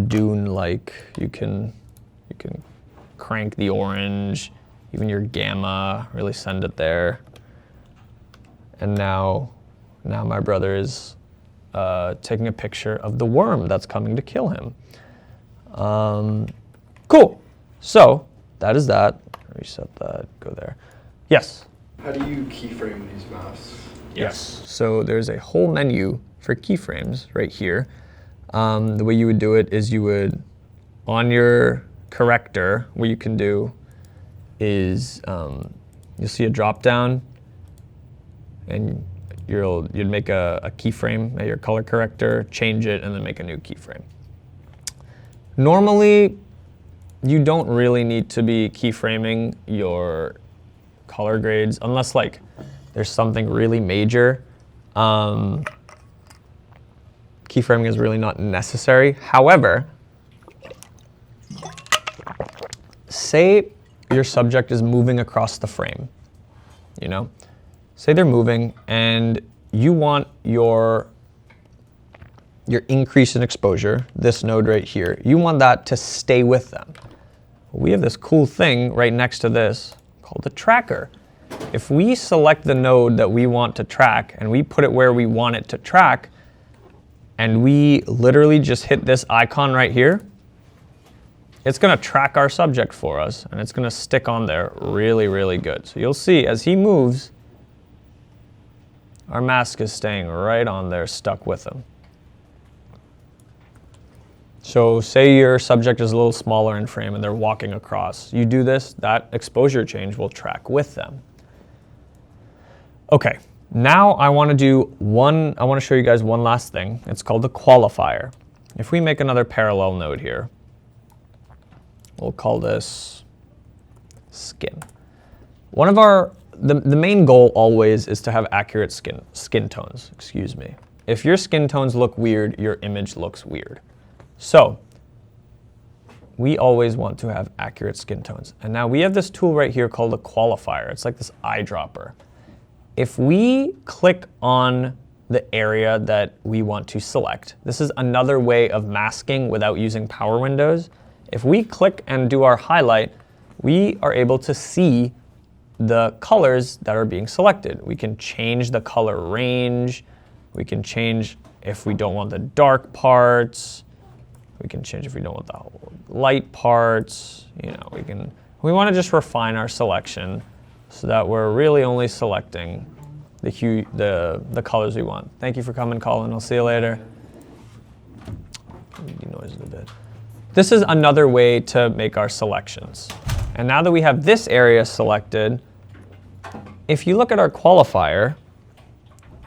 Dune-like, you can crank the orange, even your gamma, really send it there. And now my brother is taking a picture of the worm that's coming to kill him. Cool. So that is that. Reset that. Go there. Yes. How do you keyframe these masks? Yes. So there's a whole menu for keyframes right here. The way you would do it is you would, on your corrector, what you can do is you'll see a drop down, and you'd make a keyframe at your color corrector, change it, and then make a new keyframe. Normally, you don't really need to be keyframing your color grades unless like there's something really major. Keyframing is really not necessary. However, say your subject is moving across the frame, you know? Say they're moving and you want your increase in exposure, this node right here, you want that to stay with them. We have this cool thing right next to this called the tracker. If we select the node that we want to track and we put it where we want it to track, and we literally just hit this icon right here, it's going to track our subject for us, and it's going to stick on there really, really good. So you'll see as he moves, our mask is staying right on there, stuck with him. So say your subject is a little smaller in frame and they're walking across. You do this, that exposure change will track with them. Okay, now I want to show you guys one last thing. It's called the qualifier. If we make another parallel node here, we'll call this skin. One of the main goal always is to have accurate skin tones, excuse me. If your skin tones look weird, your image looks weird. So we always want to have accurate skin tones. And now we have this tool right here called a qualifier. It's like this eyedropper. If we click on the area that we want to select, this is another way of masking without using power windows. If we click and do our highlight, we are able to see the colors that are being selected. We can change the color range. We can change if we don't want the dark parts. We can change if we don't want the light parts. You know, we want to just refine our selection so that we're really only selecting the colors we want. Thank you for coming, Colin. I'll see you later. Denoise it a bit. This is another way to make our selections. And now that we have this area selected, if you look at our qualifier,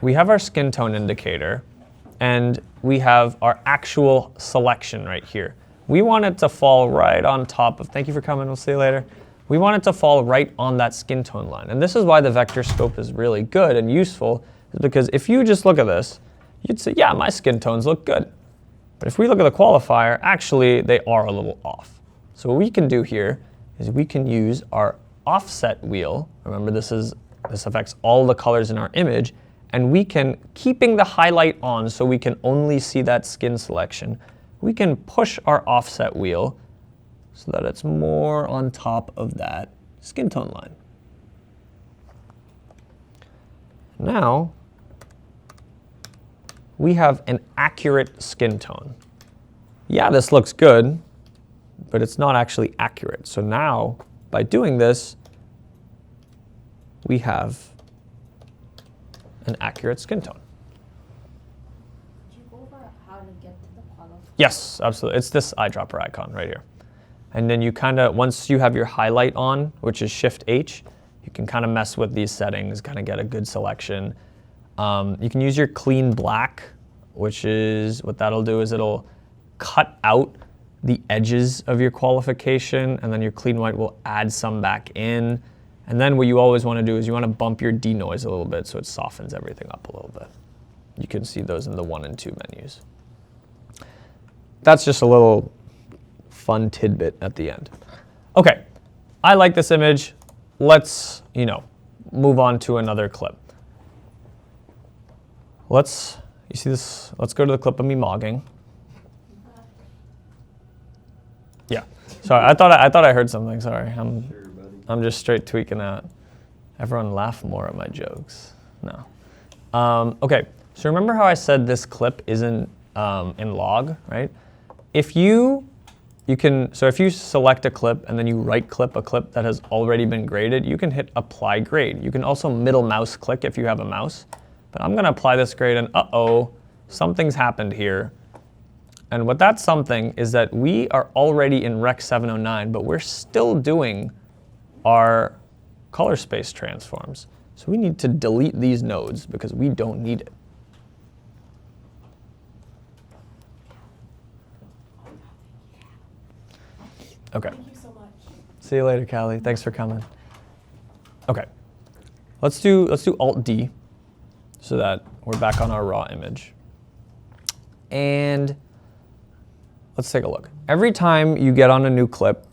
we have our skin tone indicator, and we have our actual selection right here. We want it to fall right on top of, thank you for coming, we'll see you later. We want it to fall right on that skin tone line. And this is why the vector scope is really good and useful, is because if you just look at this, you'd say, yeah, my skin tones look good. But if we look at the qualifier, actually they are a little off. So what we can do here is we can use our offset wheel. Remember, this affects all the colors in our image, and we can, keeping the highlight on so we can only see that skin selection, we can push our offset wheel so that it's more on top of that skin tone line. Now, we have an accurate skin tone. Yeah, this looks good, but it's not actually accurate. So now, by doing this, we have an accurate skin tone. Did you go over how to get to the qualifier? Yes, absolutely. It's this eyedropper icon right here. And then you kind of, once you have your highlight on, which is Shift H, you can kind of mess with these settings, kind of get a good selection. You can use your clean black, which is, what that'll do is it'll cut out the edges of your qualification, and then your clean white will add some back in. And then what you always want to do is you want to bump your denoise a little bit so it softens everything up a little bit. You can see those in the 1 and 2 menus. That's just a little fun tidbit at the end. Okay, I like this image. Let's, move on to another clip. You see this? Let's go to the clip of me mogging. Yeah, sorry, I thought I heard something, sorry. I'm just straight tweaking out. Everyone laugh more at my jokes. No. Okay, so remember how I said this clip isn't in log, right? If you select a clip and then you right click a clip that has already been graded, you can hit apply grade. You can also middle mouse click if you have a mouse. But I'm gonna apply this grade and uh-oh, something's happened here. And what that's something is that we are already in Rec 709, but we're still doing our color space transforms. So we need to delete these nodes because we don't need it. Okay. Thank you so much. See you later, Callie. Thanks for coming. Okay. Let's do Alt D so that we're back on our raw image. And let's take a look. Every time you get on a new clip,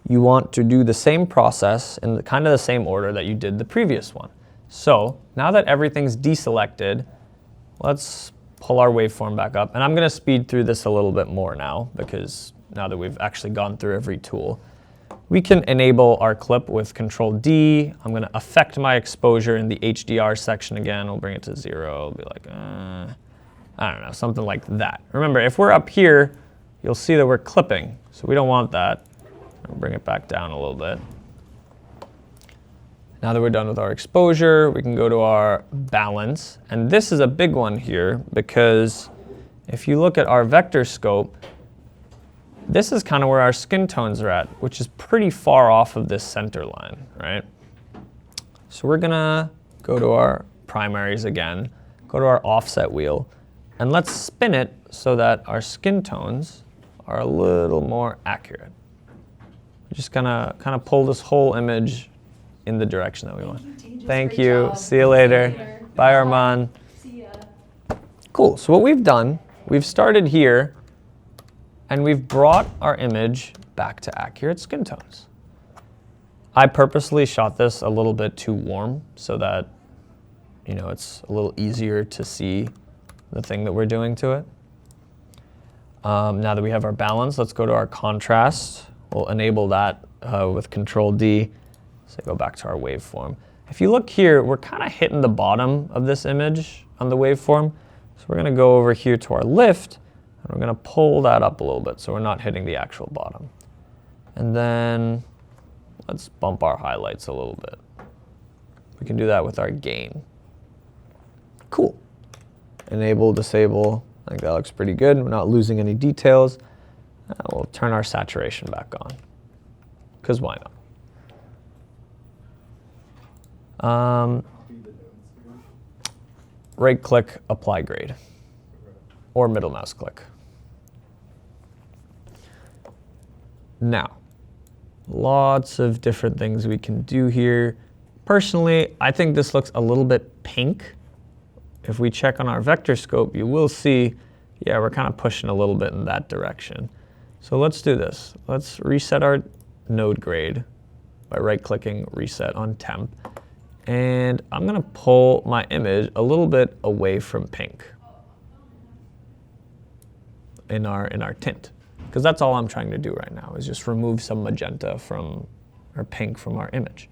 you want to do the same process in kind of the same order that you did the previous one. So now that everything's deselected, let's pull our waveform back up. And I'm going to speed through this a little bit more now because now that we've actually gone through every tool. We can enable our clip with Control D. I'm going to affect my exposure in the HDR section again. We'll bring it to 0. It'll be like, I don't know, something like that. Remember, if we're up here, you'll see that we're clipping. So we don't want that. I'll bring it back down a little bit. Now that we're done with our exposure, we can go to our balance. And this is a big one here because if you look at our vector scope, this is kind of where our skin tones are at, which is pretty far off of this center line, right? So we're gonna go to our primaries again, go to our offset wheel, and let's spin it so that our skin tones are a little more accurate. We're just gonna kind of pull this whole image in the direction that we want. Thank you. See you later. Bye, Armand. See ya. Cool. So what we've done, we've started here, and we've brought our image back to accurate skin tones. I purposely shot this a little bit too warm so that, you know, it's a little easier to see the thing that we're doing to it. Now that we have our balance, let's go to our contrast. We'll enable that with Control D. So go back to our waveform. If you look here, we're kind of hitting the bottom of this image on the waveform. So we're going to go over here to our lift, and we're going to pull that up a little bit so we're not hitting the actual bottom. And then let's bump our highlights a little bit. We can do that with our gain. Cool. Enable, disable. I think that looks pretty good. We're not losing any details. We'll turn our saturation back on, because why not? Right-click, apply grade, or middle mouse click. Now, lots of different things we can do here. Personally, I think this looks a little bit pink. If we check on our vector scope, you will see, yeah, we're kind of pushing a little bit in that direction. So let's do this. Let's reset our node grade by right-clicking reset on temp. And I'm going to pull my image a little bit away from pink in our tint, because that's all I'm trying to do right now is just remove some magenta from, or pink from our image.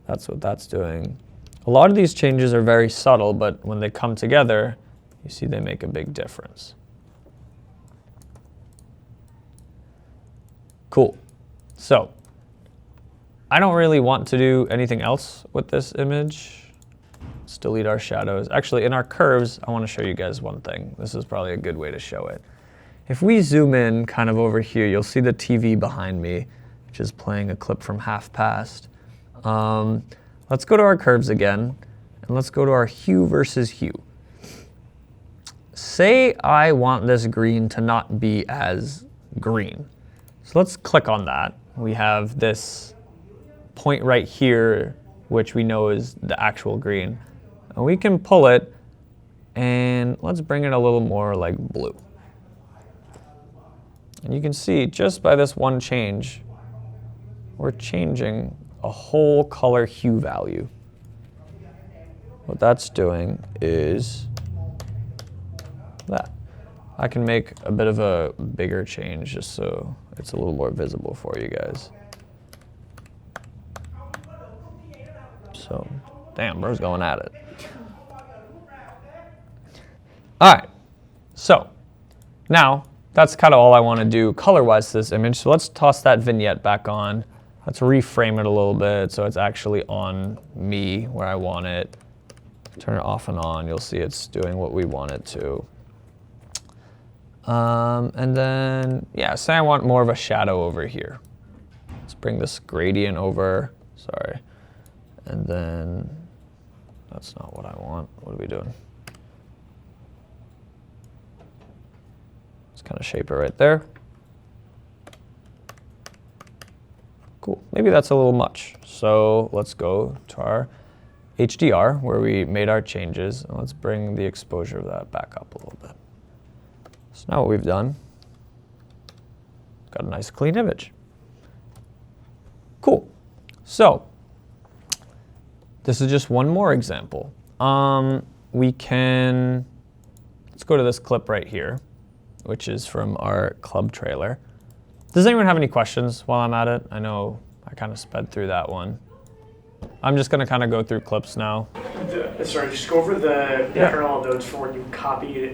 That's what that's doing. A lot of these changes are very subtle, but when they come together, you see they make a big difference. Cool. So I don't really want to do anything else with this image. Let's delete our shadows. Actually, in our curves, I want to show you guys one thing. This is probably a good way to show it. If we zoom in kind of over here, you'll see the TV behind me, which is playing a clip from Half Past. Let's go to our curves again, and let's go to our hue versus hue. Say I want this green to not be as green. So let's click on that. We have this point right here, which we know is the actual green. And we can pull it, and let's bring it a little more like blue. And you can see just by this one change, we're changing a whole color hue value. What that's doing is that. I can make a bit of a bigger change just so it's a little more visible for you guys. So, damn, bro's going at it. All right, so now that's kind of all I want to do color-wise to this image. So let's toss that vignette back on. Let's reframe it a little bit so it's actually on me where I want it. turn it off and on, you'll see it's doing what we want it to. And then, yeah, say I want more of a shadow over here. Let's bring this gradient over, sorry. And then, that's not what I want. What are we doing? Let's kind of shape it right there. Cool, maybe that's a little much. So let's go to our HDR where we made our changes, and let's bring the exposure of that back up a little bit. So now what we've done, got a nice clean image. Cool. So this is just one more example. We can, let's go to this clip right here, which is from our club trailer. Does anyone have any questions while I'm at it? I know I kind of sped through that one. I'm just going to kind of go through clips now. Sorry, just go over the parallel nodes for when you copy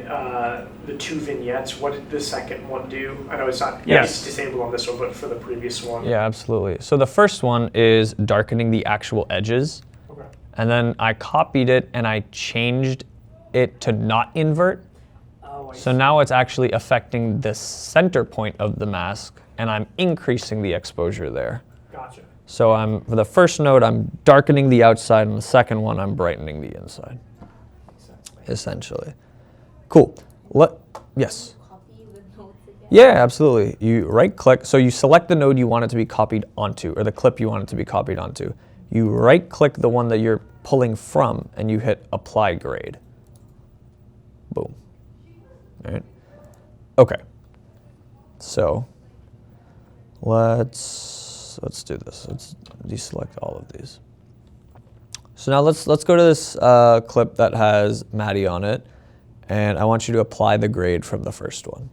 the 2 vignettes. What did the second one do? I know it's not it's disabled on this one, but for the previous one. Yeah, absolutely. So the first one is darkening the actual edges. Okay. And then I copied it and I changed it to not invert. Oh, I So see. now it's actually affecting the center point of the mask, and I'm increasing the exposure there. Gotcha. So for the first node, I'm darkening the outside, and the second one, I'm brightening the inside, essentially. Cool. Yes? Copy the notes again? Yeah, absolutely. You right-click, so you select the node you want it to be copied onto, or the clip you want it to be copied onto. You right-click the one that you're pulling from, and you hit Apply Grade. Boom. All right. Okay. So let's do this. Let's deselect all of these. So now let's go to this clip that has Maddie on it, and I want you to apply the grade from the first one.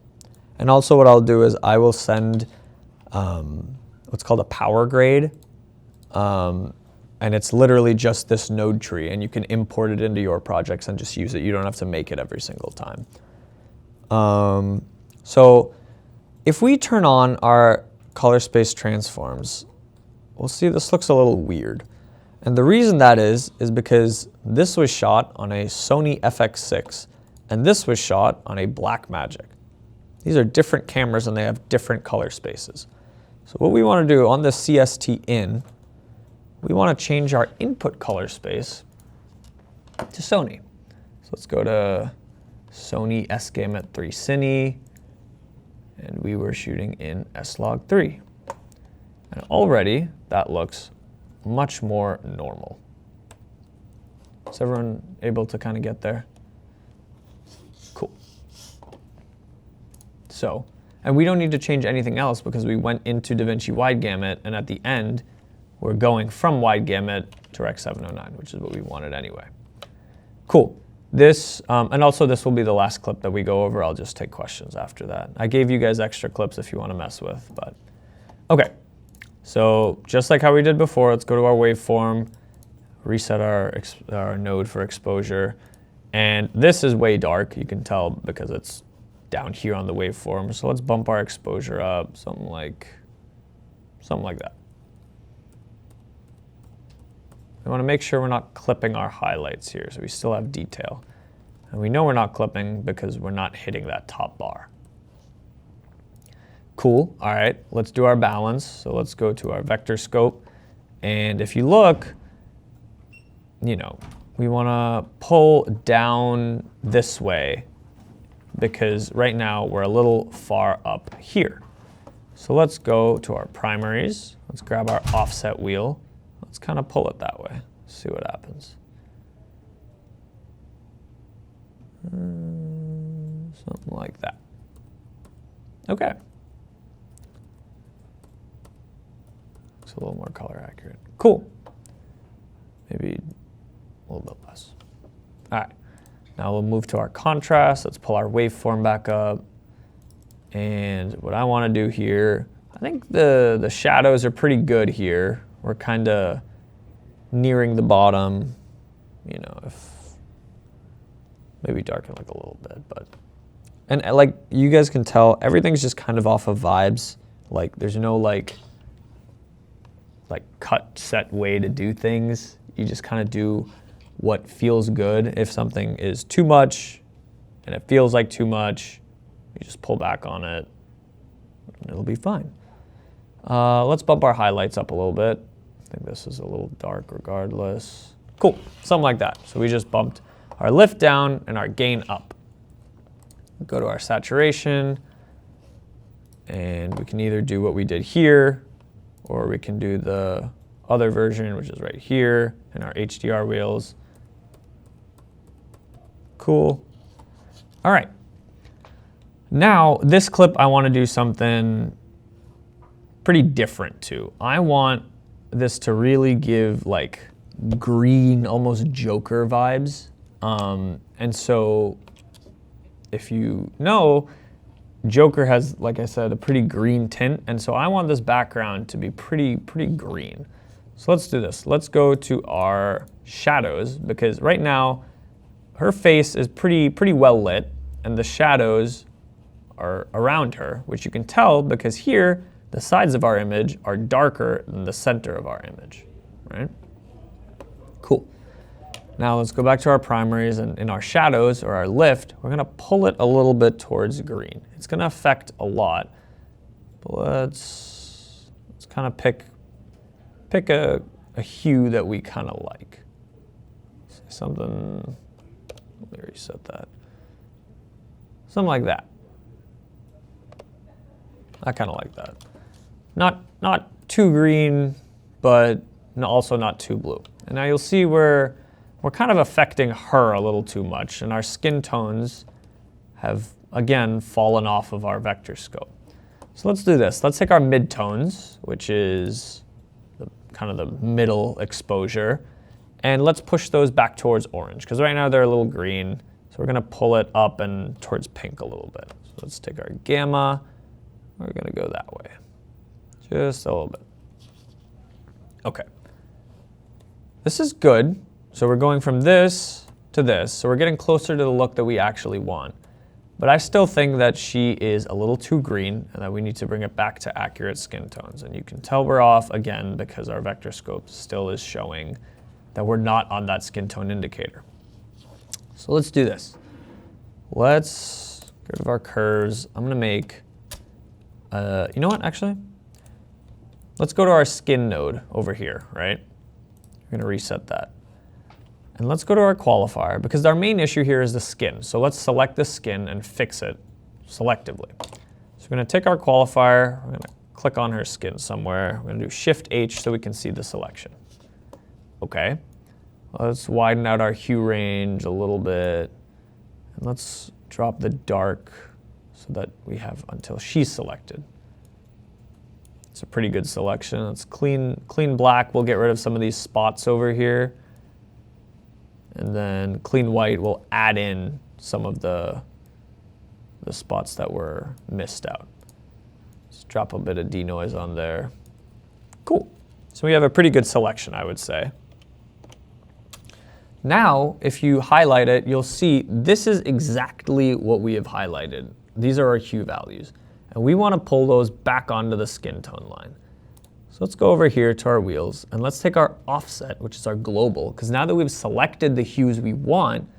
And also what I'll do is I will send what's called a power grade, and it's literally just this node tree, and you can import it into your projects and just use it. You don't have to make it every single time. So if we turn on our color space transforms, we'll see this looks a little weird. And the reason that is because this was shot on a Sony FX6, and this was shot on a Blackmagic. These are different cameras and they have different color spaces. So what we want to do on the CST in, we want to change our input color space to Sony. So let's go to Sony S-Gamut 3 Cine, and we were shooting in S-Log3. And already that looks much more normal. Is everyone able to kind of get there? Cool. So, and we don't need to change anything else because we went into Davinci Wide Gamut, and at the end, we're going from Wide Gamut to Rec 709, which is what we wanted anyway. Cool. This, and also this will be the last clip that we go over. I'll just take questions after that. I gave you guys extra clips if you want to mess with, but okay. So just like how we did before, let's go to our waveform, reset our node for exposure. And this is way dark, you can tell because it's down here on the waveform. So let's bump our exposure up, something like that. We want to make sure we're not clipping our highlights here, so we still have detail. And we know we're not clipping because we're not hitting that top bar. Cool, all right, let's do our balance. So let's go to our vector scope. And if you look, you know, we want to pull down this way because right now we're a little far up here. So let's go to our primaries. Let's grab our offset wheel. Let's kind of pull it that way, see what happens. Something like that. Okay. Looks a little more color accurate. Cool. Maybe a little bit less. All right. Now we'll move to our contrast. Let's pull our waveform back up. And what I want to do here, I think the shadows are pretty good here. We're kind of nearing the bottom, you know, if maybe darken like a little bit, but, and like you guys can tell, everything's just kind of off of vibes. Like there's no like cut set way to do things. You just kind of do what feels good. If something is too much and it feels like too much, you just pull back on it and it'll be fine. Let's bump our highlights up a little bit. I think this is a little dark regardless. Cool, something like that. So we just bumped our lift down and our gain up. Go to our saturation, and we can either do what we did here, or we can do the other version, which is right here in our HDR wheels. Cool. All right. Now, this clip, I want to do something pretty different too. I want this to really give like green, almost Joker vibes. And so if you know, Joker has, like I said, a pretty green tint. And so I want this background to be pretty green. So let's do this. Let's go to our shadows, because right now her face is pretty well lit and the shadows are around her, which you can tell because here the sides of our image are darker than the center of our image, right? Cool. Now let's go back to our primaries, and in our shadows or our lift, we're gonna pull it a little bit towards green. It's gonna affect a lot, but let's kind of pick a hue that we kind of like. Say something, let me reset that. Something like that. I kind of like that. Not too green, but also not too blue. And now you'll see we're kind of affecting her a little too much, and our skin tones have, again, fallen off of our vector scope. So let's do this. Let's take our midtones, which is kind of the middle exposure, and let's push those back towards orange, because right now they're a little green, so we're going to pull it up and towards pink a little bit. So let's take our gamma. We're going to go that way, just a little bit. Okay. This is good. So we're going from this to this. So we're getting closer to the look that we actually want. But I still think that she is a little too green and that we need to bring it back to accurate skin tones. And you can tell we're off again because our vector scope still is showing that we're not on that skin tone indicator. So let's do this. Let's get rid of our curves. I'm gonna make, you know what, actually? Let's go to our skin node over here, right? We're gonna reset that. And let's go to our qualifier, because our main issue here is the skin. So let's select the skin and fix it selectively. So we're gonna take our qualifier, we're gonna click on her skin somewhere. We're gonna do Shift H so we can see the selection. Okay, let's widen out our hue range a little bit. And let's drop the dark so that we have until she's selected. It's a pretty good selection. Let's clean black. We'll get rid of some of these spots over here. And then clean white will add in some of the spots that were missed out. Let's drop a bit of denoise on there. Cool. So we have a pretty good selection, I would say. Now, if you highlight it, you'll see this is exactly what we have highlighted. These are our hue values. And we want to pull those back onto the skin tone line. So let's go over here to our wheels, and let's take our offset, which is our global, because now that we've selected the hues we want,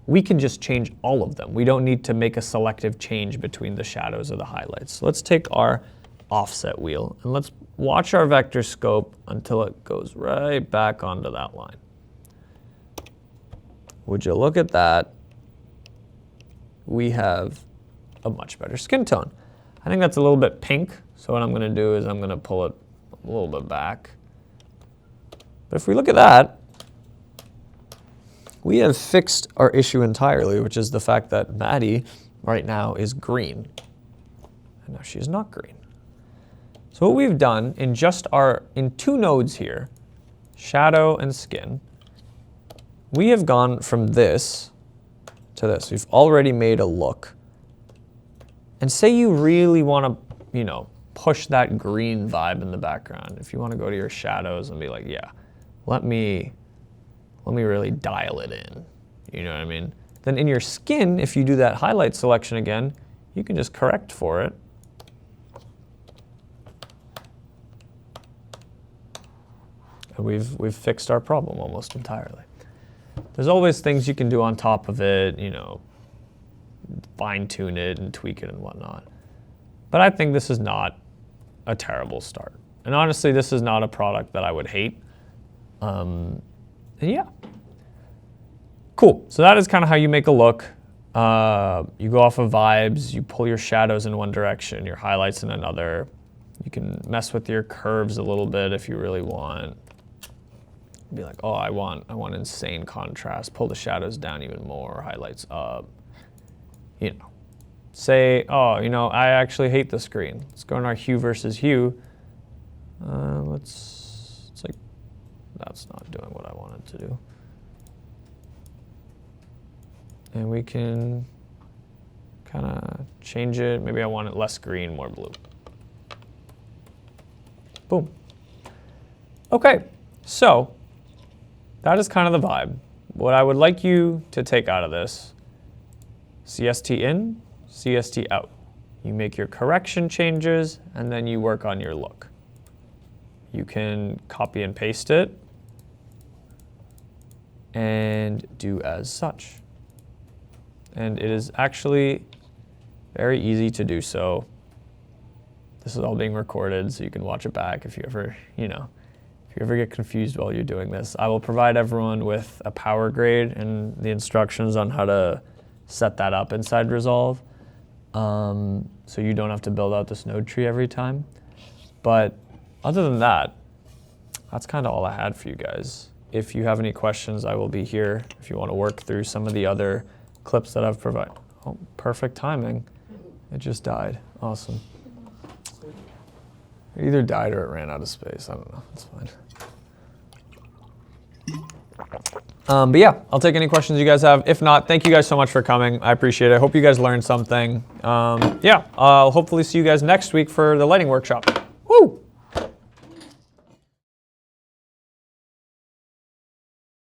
we can just change all of them. We don't need to make a selective change between the shadows or the highlights. So let's take our offset wheel, and let's watch our vector scope until it goes right back onto that line. Would you look at that? We have a much better skin tone. I think that's a little bit pink, so what I'm going to do is I'm going to pull it a little bit back. But if we look at that, we have fixed our issue entirely, which is the fact that Maddie right now is green. And now she's not green. So what we've done in in two nodes here, shadow and skin, we have gone from this to this. We've already made a look. And say you really want to, push that green vibe in the background. If you want to go to your shadows and be like, yeah, let me really dial it in. You know what I mean? Then in your skin, if you do that highlight selection again, you can just correct for it. And we've fixed our problem almost entirely. There's always things you can do on top of it, you know, fine tune it and tweak it and whatnot. But I think this is not a terrible start. And honestly, this is not a product that I would hate. And yeah. Cool. So that is kind of how you make a look. You go off of vibes, you pull your shadows in one direction, your highlights in another. You can mess with your curves a little bit if you really want. Be like, oh, I want insane contrast. Pull the shadows down even more, highlights up. You know, say, oh, you know, I actually hate the screen. Let's go in our hue versus hue. It's like, that's not doing what I wanted to do. And we can kind of change it. Maybe I want it less green, more blue. Boom. Okay, so that is kind of the vibe. What I would like you to take out of this, CST in, CST out. You make your correction changes, and then you work on your look. You can copy and paste it and do as such. And it is actually very easy to do so. This is all being recorded, so you can watch it back if you ever, you know, if you ever get confused while you're doing this. I will provide everyone with a power grade and the instructions on how to set that up inside Resolve, so you don't have to build out this node tree every time. But other than that, that's kind of all I had for you guys. If you have any questions, I will be here if you want to work through some of the other clips that I've provided. Oh, perfect timing. It just died. Awesome. It either died or it ran out of space. I don't know. It's fine. But yeah, I'll take any questions you guys have. If not, thank you guys so much for coming. I appreciate it. I hope you guys learned something. Yeah, I'll hopefully see you guys next week for the lighting workshop.